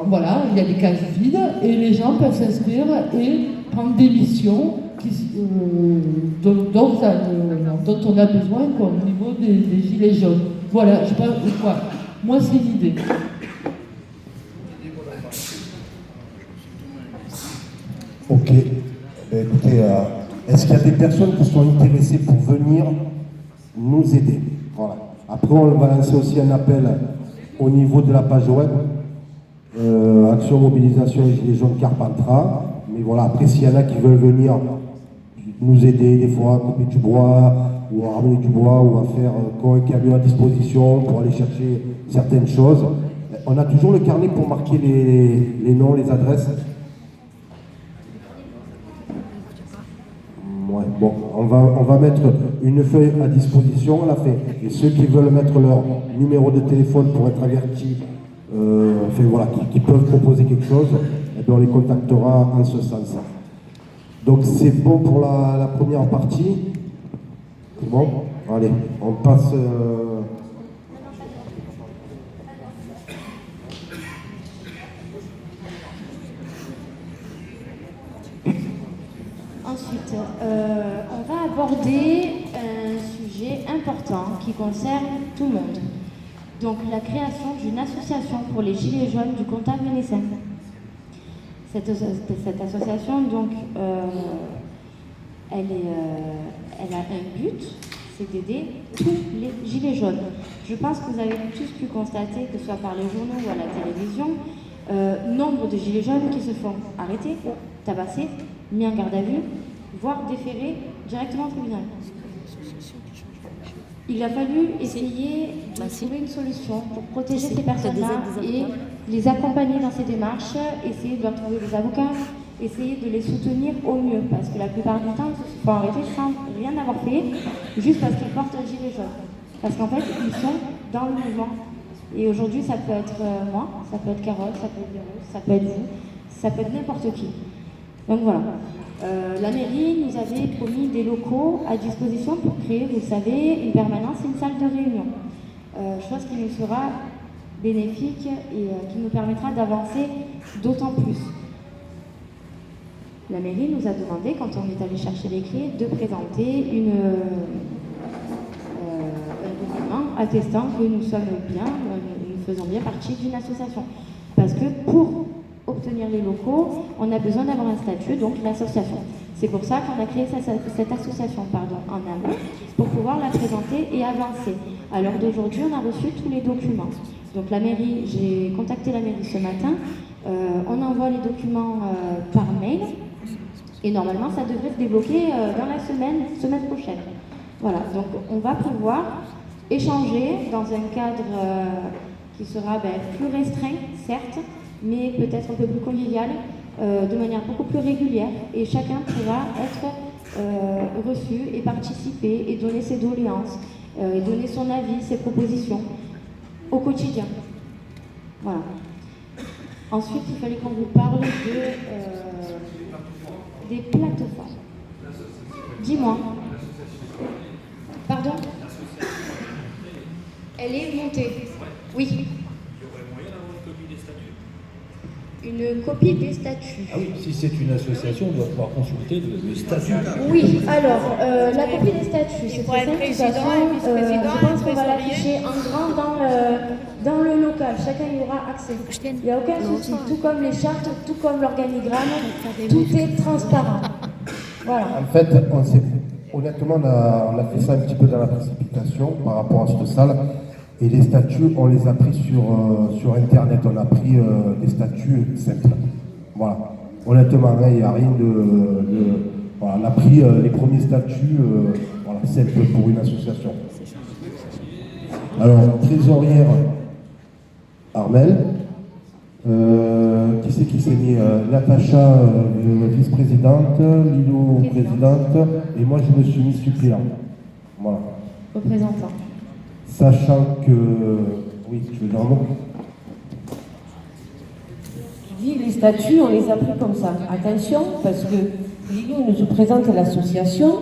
voilà, il y a des cases vides et les gens peuvent s'inscrire et prendre des missions dont on a besoin quoi, au niveau des gilets jaunes. Voilà, je sais pas quoi. Moi c'est l'idée. Ok. Écoutez, est-ce qu'il y a des personnes qui sont intéressées pour venir nous aider? Voilà. Après, on va lancer aussi un appel au niveau de la page web, Action Mobilisation et Gilets jaunes Carpentras. Mais voilà, après, s'il y en a qui veulent venir nous aider, des fois à couper du bois, ou à ramener du bois, ou à faire un camion à disposition pour aller chercher certaines choses, on a toujours le carnet pour marquer les noms, les adresses. Ouais, bon, on va mettre une feuille à disposition, on l'a fait. Et ceux qui veulent mettre leur numéro de téléphone pour être avertis, qui peuvent proposer quelque chose, eh bien on les contactera en ce sens. Donc c'est bon pour la première partie. C'est bon? Allez, on passe... Ensuite, on va aborder un sujet important qui concerne tout le monde. Donc la création d'une association pour les Gilets jaunes du comptable Vénessin. Cette association, donc, elle a un but, c'est d'aider tous les Gilets jaunes. Je pense que vous avez tous pu constater, que ce soit par les journaux ou à la télévision, nombre de Gilets jaunes qui se font arrêter, tabasser, mis en garde à vue, voire déférés directement au tribunal. Il a fallu essayer de trouver une solution pour protéger ces personnes-là et les accompagner dans ces démarches, essayer de leur trouver des avocats, essayer de les soutenir au mieux, parce que la plupart du temps, ils se font arrêter sans rien avoir fait, juste parce qu'ils portent un gilet jaune. Parce qu'en fait, ils sont dans le mouvement. Et aujourd'hui, ça peut être moi, ça peut être Carole, ça peut être Véro, ça peut être vous, ça peut être n'importe qui. Donc voilà. La mairie nous avait promis des locaux à disposition pour créer, vous le savez, une permanence et une salle de réunion. Chose qui nous sera bénéfique et qui nous permettra d'avancer d'autant plus. La mairie nous a demandé, quand on est allé chercher les clés, de présenter un document attestant que nous sommes bien, nous faisons bien partie d'une association. Parce que pour obtenir les locaux, on a besoin d'avoir un statut, donc l'association. C'est pour ça qu'on a créé cette association en amont, pour pouvoir la présenter et avancer. À l'heure d'aujourd'hui, on a reçu tous les documents. Donc la mairie, j'ai contacté la mairie ce matin, on envoie les documents par mail, et normalement ça devrait se débloquer dans la semaine prochaine. Voilà, donc on va pouvoir échanger dans un cadre qui sera plus restreint, certes, mais peut-être un peu plus convivial, de manière beaucoup plus régulière, et chacun pourra être reçu et participer et donner ses doléances, et donner son avis, ses propositions au quotidien. Voilà. Ensuite, il fallait qu'on vous parle des plateformes. Dis-moi. Pardon ? Elle est montée. Oui. Il y aurait moyen d'avoir une copie des statuts. Une copie des statuts. Ah oui, si c'est une association, on doit pouvoir consulter le statut. Oui, alors, la copie des statuts, c'est très simple. De toute façon, je pense qu'on va l'afficher en grand dans le local. Chacun y aura accès. Il n'y a aucun souci. Tout comme les chartes, tout comme l'organigramme, tout est transparent. Voilà. En fait, honnêtement, on a fait ça un petit peu dans la précipitation par rapport à cette salle. Et les statuts, on les a pris sur Internet. On a pris des statuts simples. Voilà. Honnêtement, il n'y a rien de voilà, on a pris les premiers statuts voilà, simples pour une association. Alors, trésorière Armel. Qui c'est qui s'est mis Natacha, vice-présidente, Lilo, présidente, et moi je me suis mis suppléant. Voilà. Représentant. Sachant que... Oui, tu veux dire un mot? Tu dis les statuts, on les a pris comme ça. Attention, parce que Lilo nous présente l'association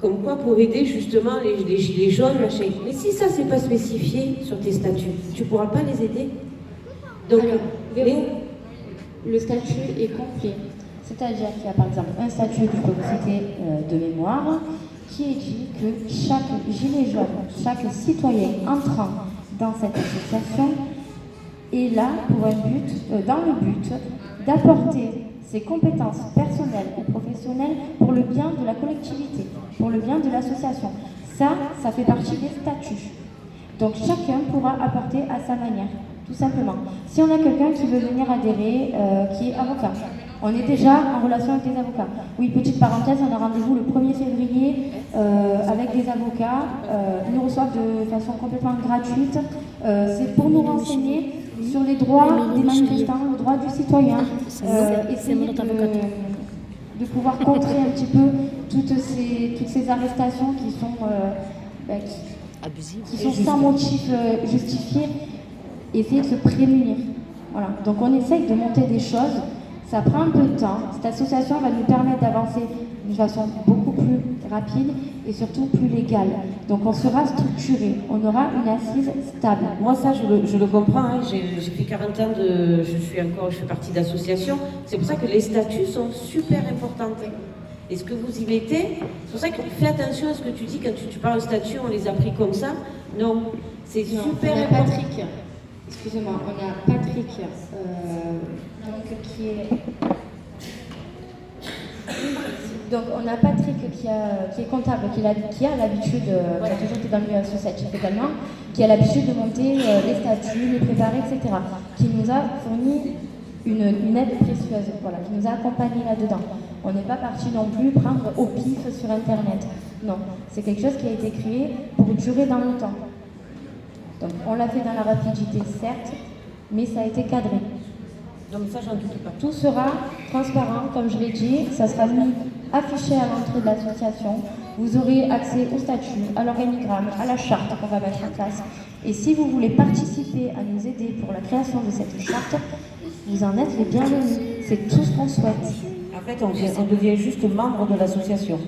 comme quoi pour aider justement les gilets jaunes, machin. Mais si ça, c'est pas spécifié sur tes statuts, tu pourras pas les aider. Donc, le statut est complet. C'est-à-dire qu'il y a par exemple un statut que je peux vous citer de mémoire qui dit que chaque gilet jaune, chaque citoyen entrant dans cette association est là pour un but, dans le but d'apporter ses compétences personnelles ou professionnelles pour le bien de la collectivité, pour le bien de l'association. Ça fait partie des statuts. Donc chacun pourra apporter à sa manière. Tout simplement. Si on a quelqu'un qui veut venir adhérer, qui est avocat, on est déjà en relation avec des avocats. Oui, petite parenthèse, on a rendez-vous le 1er février avec des avocats. Ils nous reçoivent de façon complètement gratuite. C'est pour nous renseigner sur les droits des manifestants, le droit du citoyen. Essayer de pouvoir contrer un petit peu toutes ces arrestations qui sont sans motif justifié. Essayer de se prémunir. Voilà. Donc on essaye de monter des choses, ça prend un peu de temps. Cette association va nous permettre d'avancer d'une façon beaucoup plus rapide et surtout plus légale. Donc on sera structuré, on aura une assise stable. Moi ça je le comprends, hein. J'ai fait 40 ans je fais partie d'associations. C'est pour ça que les statuts sont super importants. Et ce que vous y mettez, c'est pour ça que fais attention à ce que tu dis quand tu parles de statut, on les a pris comme ça. Non, c'est super important. Patrick. Excusez-moi, on a Patrick qui est... Donc on a Patrick qui est comptable, qui a l'habitude, qui a toujours été dans le milieu associatif également, qui a l'habitude de monter les statuts, les préparer, etc. Qui nous a fourni une aide précieuse, voilà, qui nous a accompagnés là-dedans. On n'est pas parti non plus prendre au pif sur Internet. Non, c'est quelque chose qui a été créé pour durer dans le temps. Donc on l'a fait dans la rapidité, certes, mais ça a été cadré. Donc ça, j'en doute pas. Tout sera transparent, comme je l'ai dit, ça sera mis affiché à l'entrée de l'association. Vous aurez accès au statut, à l'organigramme, à la charte qu'on va mettre en place. Et si vous voulez participer à nous aider pour la création de cette charte, vous en êtes les bienvenus. C'est tout ce qu'on souhaite. En fait, on devient juste membre de l'association.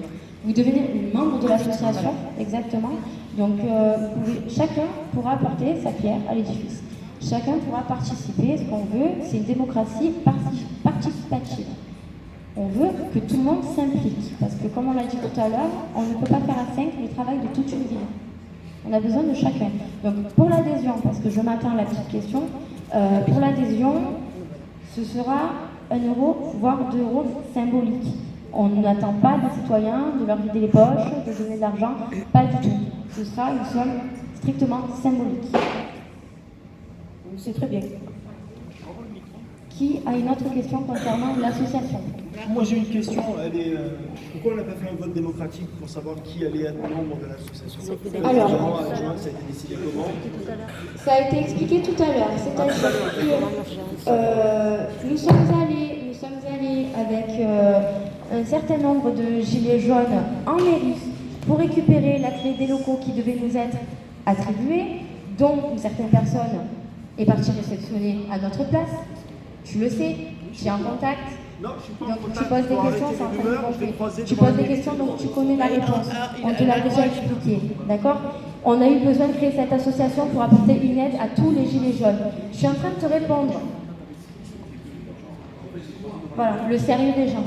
Vous devenez membre de l'association, exactement. Donc, chacun pourra apporter sa pierre à l'édifice. Chacun pourra participer. Ce qu'on veut, c'est une démocratie participative. On veut que tout le monde s'implique. Parce que, comme on l'a dit tout à l'heure, on ne peut pas faire à 5 le travail de toute une ville. On a besoin de chacun. Donc, pour l'adhésion, parce que je m'attends à la petite question, pour l'adhésion, ce sera 1 euro, voire 2 euros symboliques. On n'attend pas des citoyens de leur vider les poches, de donner de l'argent, pas du tout. Ce sera une somme strictement symbolique. C'est très bien. Qui a une autre question concernant l'association? Moi j'ai une question, pourquoi on n'a pas fait un vote démocratique pour savoir qui allait être membre de l'association? Alors, ça a été décidé comment? Ça a été expliqué tout à l'heure, c'est-à-dire que nous sommes allés avec un certain nombre de gilets jaunes en mairie pour récupérer la clé des locaux qui devaient nous être attribués, dont une certaine personne est partie réceptionner à notre place. Tu le sais, tu es en contact. Non, je suis pas donc en contact. tu poses des questions sans comprendre. Tu poses des questions donc tu connais la réponse. On te l'a déjà expliqué, d'accord? On a eu besoin de créer cette association pour apporter une aide à tous les gilets jaunes. Je suis en train de te répondre. Voilà, le sérieux des gens.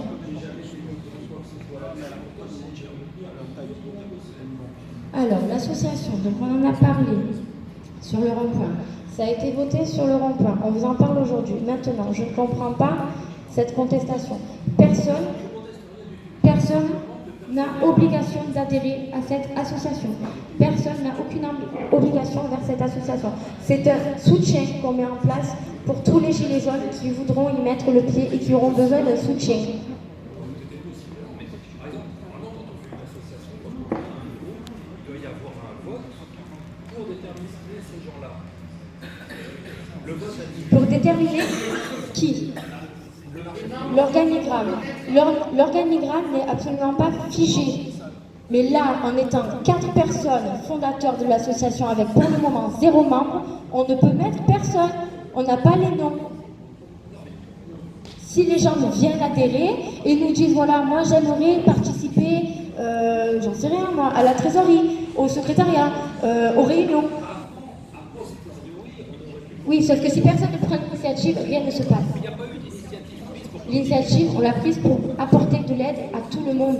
Alors, l'association, donc on en a parlé sur le rond-point. Ça a été voté sur le rond-point. On vous en parle aujourd'hui. Maintenant, je ne comprends pas cette contestation. Personne n'a obligation d'adhérer à cette association. Personne n'a aucune obligation vers cette association. C'est un soutien qu'on met en place pour tous les gilets jaunes qui voudront y mettre le pied et qui auront besoin d'un soutien. Pour déterminer qui? L'organigramme. L'organigramme n'est absolument pas figé. Mais là, en étant 4 personnes fondateurs de l'association avec pour le moment 0 membre, on ne peut mettre personne. On n'a pas les noms. Si les gens viennent adhérer et nous disent voilà, moi j'aimerais participer, j'en sais rien moi, à la trésorerie, au secrétariat, aux réunions. Oui, sauf que si personne ne prend l'initiative, rien ne se passe. L'initiative, on l'a prise pour apporter de l'aide à tout le monde.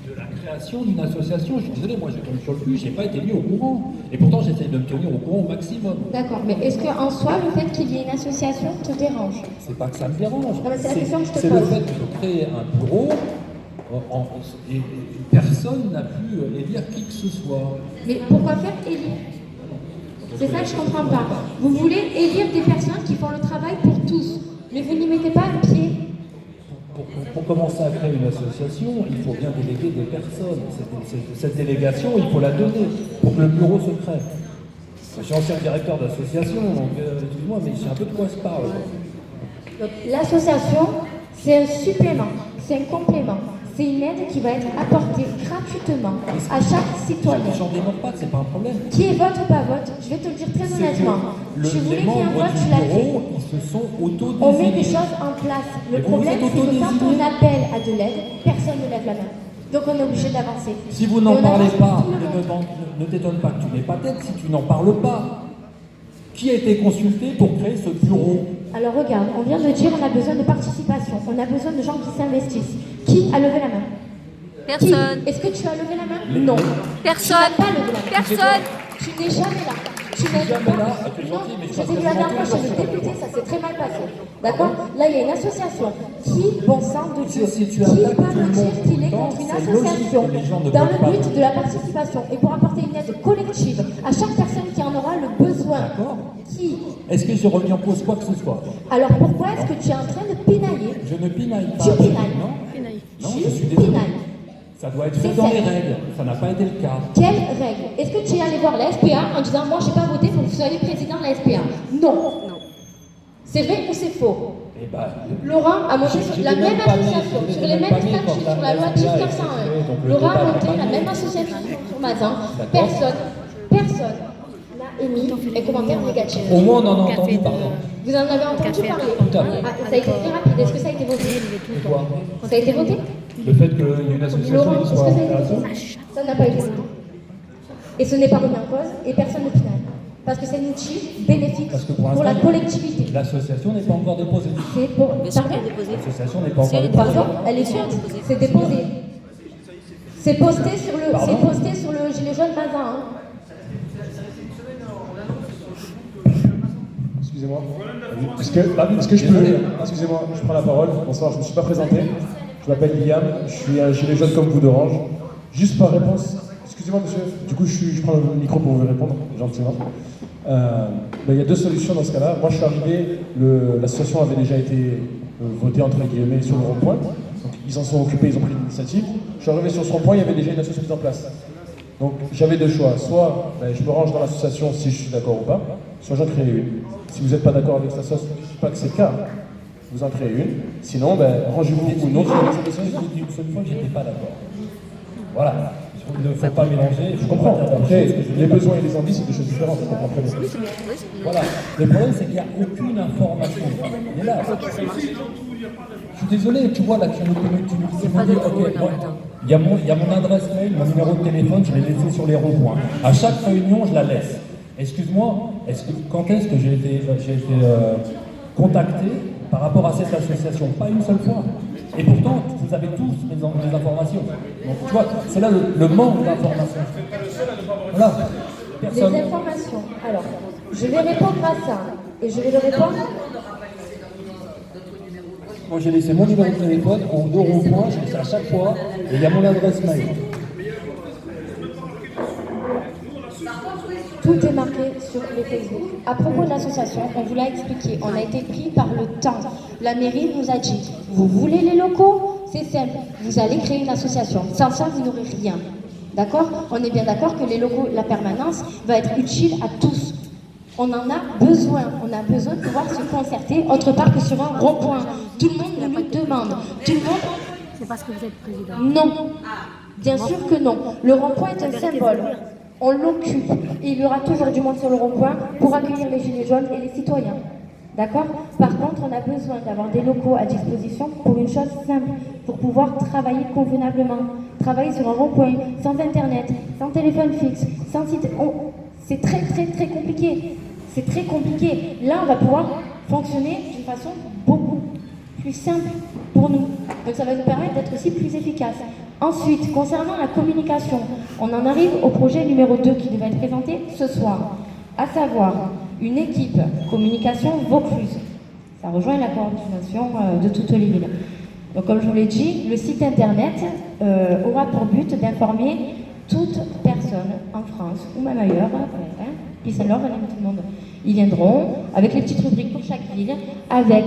De la création d'une association, je suis désolé, moi je tombe sur le cul, j'ai pas été mis au courant. Et pourtant j'essaie de me tenir au courant au maximum. D'accord, mais est-ce qu'en soi, le fait qu'il y ait une association te dérange? C'est pas que ça me dérange. Non, mais c'est la question que je te C'est pose. le fait de créer un bureau, et personne n'a pu élire qui que ce soit. Mais pourquoi faire élire? C'est ça que je comprends pas. Vous voulez élire des personnes qui font le travail pour tous, mais vous n'y mettez pas un pied. Pour commencer à créer une association, il faut bien déléguer des personnes. Cette délégation, il faut la donner pour que le bureau se crée. Je suis ancien directeur d'association, donc excuse-moi, mais je sais un peu de quoi se parle. Donc, l'association, c'est un supplément, c'est un complément. C'est une aide qui va être apportée gratuitement à chaque citoyen. J'en démorde pas, c'est pas un problème. Qui est vote ou pas vote, je vais te le dire très honnêtement. Je voulais qu'il y ait un vote, je l'ai fait. Ils se sont autodésignés. On met des choses en place. Le problème, c'est que quand on appelle à de l'aide, personne ne lève la main. Donc on est obligé d'avancer. Si vous n'en parlez pas, ne t'étonne pas que tu n'aies pas tête si tu n'en parles pas. Qui a été consulté pour créer ce bureau? Alors regarde, on vient de dire on a besoin de participation, on a besoin de gens qui s'investissent. Qui a levé la main? Personne. Est-ce que tu as levé la main? Non. Personne. Tu n'as pas levé la main. Personne. Tu n'es jamais là. Tu n'es jamais là. Non, j'étais vu la dernière fois chez le député, ça s'est très mal passé. D'accord? Là, il y a une association qui, bon sang de Dieu, qui peut me dire qu'il est contre une association dans le but de la participation et pour apporter une aide collective à chaque personne qui en aura le besoin. Qui? Est-ce que je remets en cause quoi que ce soit? Alors pourquoi est-ce que tu es en train de pinailler? Je ne pinaille pas. Tu pinailles. Non, je suis désolé. Ça doit être fait dans les règles. Ça n'a pas été le cas. Quelles règles? Est-ce que tu es allé voir la SPA en disant moi j'ai pas voté pour que vous soyez président de la SPA? Non. C'est vrai ou c'est faux? Eh ben, Laurent a monté sur la même association, sur les mêmes statuts, sur la loi 1901. Laurent a monté la même association sur Mazan. Personne n'a émis les commentaires négatifs. Au moins on en a entendu parler. Vous en avez entendu parler? Tout à fait. Ça a été très rapide. Est-ce que ça a été voté? Ça a été voté? Le fait qu'il y ait une association Laurent, qui est-ce que soit ça a en été création. voté? Ça n'a pas été voté. Et ce n'est pas remis en cause et personne ne pinaille. Parce que c'est un outil bénéfique Parce que pour la collectivité. L'association n'est pas encore déposée. C'est pour... Pardon? L'association n'est pas encore déposée. Pardon? Elle est sûre, c'est déposé. C'est posté sur le gilet jaune Mazan. Hein. Excusez-moi. Est-ce que je peux... Excusez-moi, je prends la parole. Bonsoir, je ne me suis pas présenté. Je m'appelle William, je suis un gilet jaune comme vous d'Orange. Juste par réponse... Excusez-moi monsieur, du coup je prends le micro pour vous répondre, gentiment. Il y a 2 solutions dans ce cas-là. Moi je suis arrivé, l'association avait déjà été votée entre guillemets sur le rond-point. Donc ils en sont occupés, ils ont pris l'initiative. Je suis arrivé sur ce rond-point, il y avait déjà une association mise en place. Donc j'avais 2 choix. Soit je me range dans l'association si je suis d'accord ou pas, soit j'en crée une. Si vous n'êtes pas d'accord avec cette association, je ne dis pas que c'est le cas, vous en créez une. Sinon, rangez-vous une autre association. Une seule fois que j'étais pas d'accord. Voilà. Il ne faut pas mélanger. Je comprends. Après, les besoins et les envies, c'est des choses différentes. Je comprends très bien. Voilà. Le problème, c'est qu'il n'y a aucune information. Et là, je suis désolé, tu vois, là, tu me dis, ok, bon, il y a mon adresse mail, mon numéro de téléphone, je l'ai laissé sur les ronds-points. À chaque réunion, je la laisse. Excuse-moi, quand est-ce que j'ai été contacté par rapport à cette association? Pas une seule fois. Et pourtant, vous avez tous des informations. Donc, tu vois, c'est là le manque d'informations. Voilà. Personne. Les informations. Alors, je vais répondre à ça. Et je vais le répondre. Moi, j'ai laissé mon numéro de téléphone en 2 ronds-points, je fais ça à chaque fois, et il y a mon adresse mail. Tout est marqué sur les Facebook. À propos de l'association, on vous l'a expliqué, on a été pris par le temps. La mairie nous a dit, vous voulez les locaux? C'est simple, vous allez créer une association. Sans ça, vous n'aurez rien. D'accord? On est bien d'accord que les locaux, la permanence, va être utile à tous. On en a besoin. On a besoin de pouvoir se concerter autre part que sur un rond-point. Tout le monde nous le demande. Tout le monde... C'est parce que vous êtes président. Non. Bien sûr que non. Le rond-point est un symbole. On l'occupe. Et il y aura toujours du monde sur le rond-point pour accueillir les gilets jaunes et les citoyens. D'accord? Par contre, on a besoin d'avoir des locaux à disposition pour une chose simple, pour pouvoir travailler convenablement. Travailler sur un rond-point, sans internet, sans téléphone fixe, sans site... C'est très très compliqué. C'est très compliqué. Là, on va pouvoir fonctionner d'une façon beaucoup plus simple pour nous. Donc ça va nous permettre d'être aussi plus efficace. Ensuite, concernant la communication, on en arrive au projet numéro 2 qui devait être présenté ce soir, à savoir une équipe communication Vaucluse. Ça rejoint la coordination de toutes les villes. Donc comme je vous l'ai dit, le site internet aura pour but d'informer toute personne en France ou même ailleurs, puis c'est leur tout le monde. Ils viendront avec les petites rubriques pour chaque ville, avec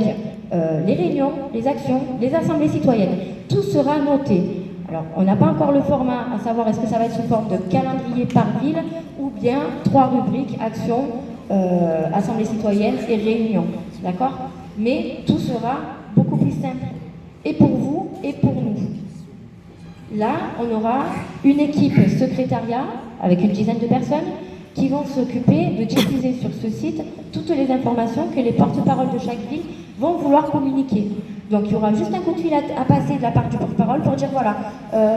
les réunions, les actions, les assemblées citoyennes. Tout sera noté. Alors, on n'a pas encore le format, à savoir est-ce que ça va être sous forme de calendrier par ville ou bien 3 rubriques, actions, assemblée citoyenne et réunions. D'accord? Mais tout sera beaucoup plus simple. Et pour vous et pour nous. Là, on aura une équipe secrétariat avec une dizaine de personnes qui vont s'occuper de diffuser sur ce site toutes les informations que les porte-paroles de chaque ville vont vouloir communiquer. Donc il y aura juste un coup de fil à passer de la part du porte-parole pour dire voilà,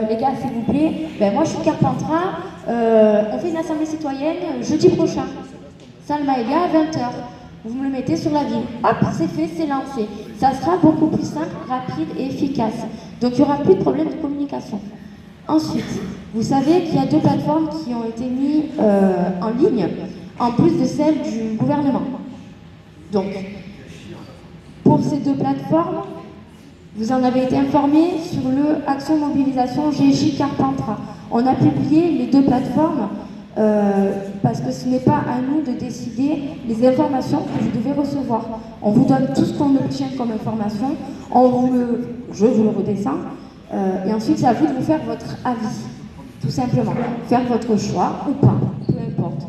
les gars s'il vous plaît, moi je suis Carpentras, on fait une assemblée citoyenne jeudi prochain, salle Maëlia à 20h. Vous me le mettez sur la ville. Hop, c'est fait, c'est lancé. Ça sera beaucoup plus simple, rapide et efficace. Donc il n'y aura plus de problème de communication. Ensuite, vous savez qu'il y a 2 plateformes qui ont été mises en ligne, en plus de celles du gouvernement. Donc, pour ces 2 plateformes, vous en avez été informés sur le Action Mobilisation GJ Carpentras. On a publié les 2 plateformes parce que ce n'est pas à nous de décider les informations que vous devez recevoir. On vous donne tout ce qu'on obtient comme information, je vous le redescends, et ensuite c'est à vous de vous faire votre avis, tout simplement. Faire votre choix ou pas, peu importe.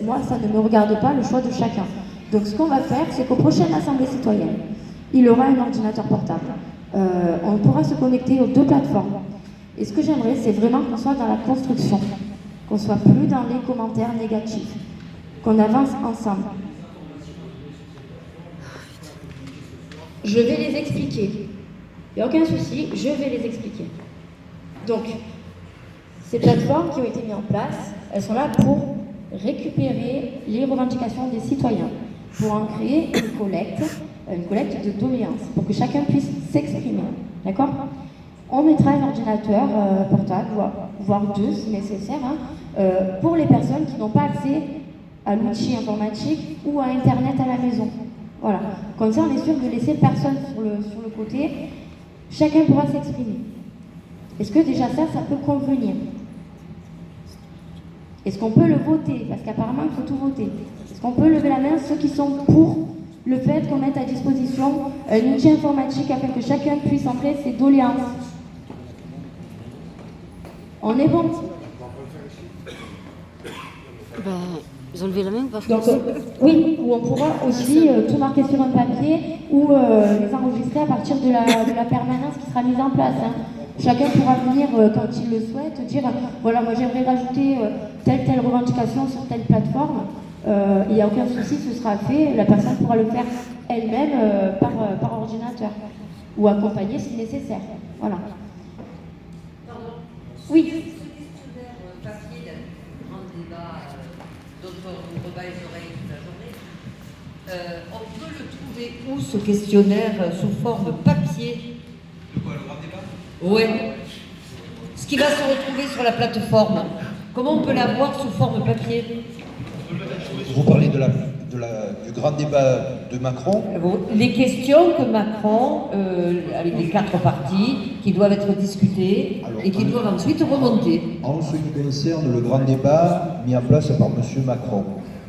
Moi, ça ne me regarde pas, le choix de chacun. Donc ce qu'on va faire, c'est qu'aux prochaines assemblées citoyennes, il aura un ordinateur portable. On pourra se connecter aux 2 plateformes. Et ce que j'aimerais, c'est vraiment qu'on soit dans la construction, qu'on soit plus dans les commentaires négatifs, qu'on avance ensemble. Je vais les expliquer. Il n'y a aucun souci, je vais les expliquer. Donc, ces plateformes qui ont été mises en place, elles sont là pour récupérer les revendications des citoyens, pour en créer une collecte de doléances, pour que chacun puisse s'exprimer. D'accord? On mettra un ordinateur portable, voire 2 si nécessaire, pour les personnes qui n'ont pas accès à l'outil informatique ou à Internet à la maison. Voilà. Comme ça, on est sûr de laisser personne sur le côté. Chacun pourra s'exprimer. Est-ce que déjà ça peut convenir? Est-ce qu'on peut le voter? Parce qu'apparemment, il faut tout voter. Est-ce qu'on peut lever la main ceux qui sont pour le fait qu'on mette à disposition un outil informatique afin que chacun puisse entrer ses doléances? On est bon? Ils ont levé la main parce que... Donc, oui, où on pourra aussi tout marquer sur un papier ou les enregistrer à partir de la permanence qui sera mise en place. chacun pourra venir quand il le souhaite, dire voilà, moi j'aimerais rajouter telle revendication sur telle plateforme. Il n'y a aucun souci, ce sera fait. La personne pourra le faire elle-même par ordinateur ou accompagner si nécessaire. Voilà. Oui. On peut le trouver où, ce questionnaire, sous forme papier? De quoi, le grand débat? Ouais. Ce qui va se retrouver sur la plateforme. Comment on peut l'avoir sous forme papier? Vous parlez du grand débat de Macron? Les questions que Macron, avec les 4 parties, qui doivent être discutées et qui doivent ensuite remonter. En ce qui concerne le grand débat mis en place par M. Macron,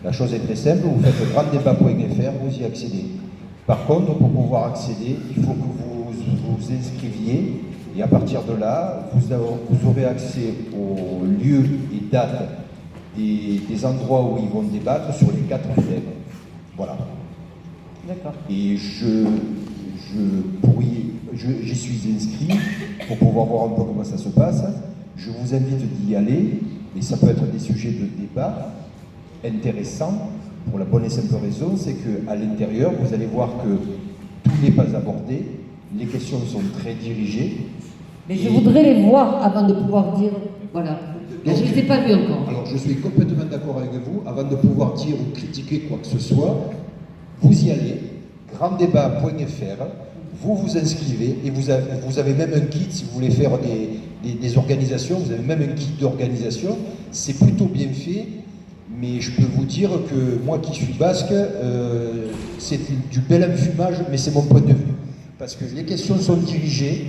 la chose est très simple, vous faites granddebat.fr, vous y accédez. Par contre, pour pouvoir accéder, il faut que vous vous inscriviez et à partir de là, vous aurez accès aux lieux et dates des endroits où ils vont débattre sur les 4 thèmes. Voilà. D'accord. Et j'y suis inscrit pour pouvoir voir un peu comment ça se passe. Je vous invite d'y aller, et ça peut être des sujets de débat intéressants pour la bonne et simple raison, c'est qu'à l'intérieur, vous allez voir que tout n'est pas abordé, les questions sont très dirigées. Mais je voudrais les voir avant de pouvoir dire, voilà. Donc, je ne les ai pas vus encore. Alors, je suis complètement d'accord avec vous. Avant de pouvoir dire ou critiquer quoi que ce soit, vous y allez, granddebat.fr, vous vous inscrivez et vous avez même un kit si vous voulez faire des organisations, vous avez même un kit d'organisation. C'est plutôt bien fait, mais je peux vous dire que moi qui suis basque, c'est du bel enfumage, mais c'est mon point de vue. Parce que les questions sont dirigées,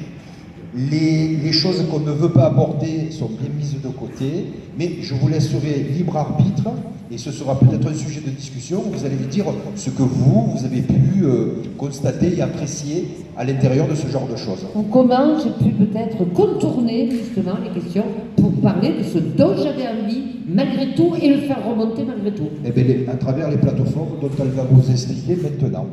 les choses qu'on ne veut pas aborder sont bien mises de côté, mais je vous laisserai libre arbitre, et ce sera peut-être un sujet de discussion, où vous allez me dire ce que vous avez pu constater et apprécier à l'intérieur de ce genre de choses. Ou comment j'ai pu peut-être contourner justement les questions pour parler de ce dont j'avais envie malgré tout et le faire remonter malgré tout. Eh bien, à travers les plateformes dont elle va vous expliquer maintenant.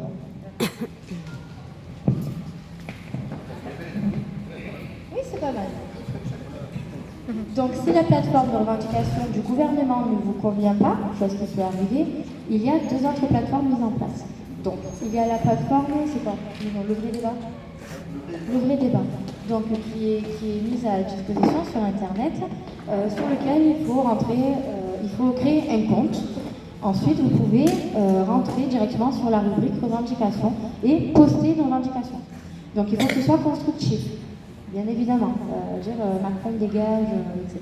Oui, c'est pas mal. Donc, si la plateforme de revendication du gouvernement ne vous convient pas, chose qui peut arriver, il y a 2 autres plateformes mises en place. Donc, il y a la plateforme, c'est quoi? Le vrai débat. Le vrai débat. Donc, qui est mise à disposition sur Internet, sur lequel il faut créer un compte. Ensuite, vous pouvez rentrer directement sur la rubrique revendication et poster une revendication. Donc, il faut que ce soit constructif. Bien évidemment, Macron dégage, etc.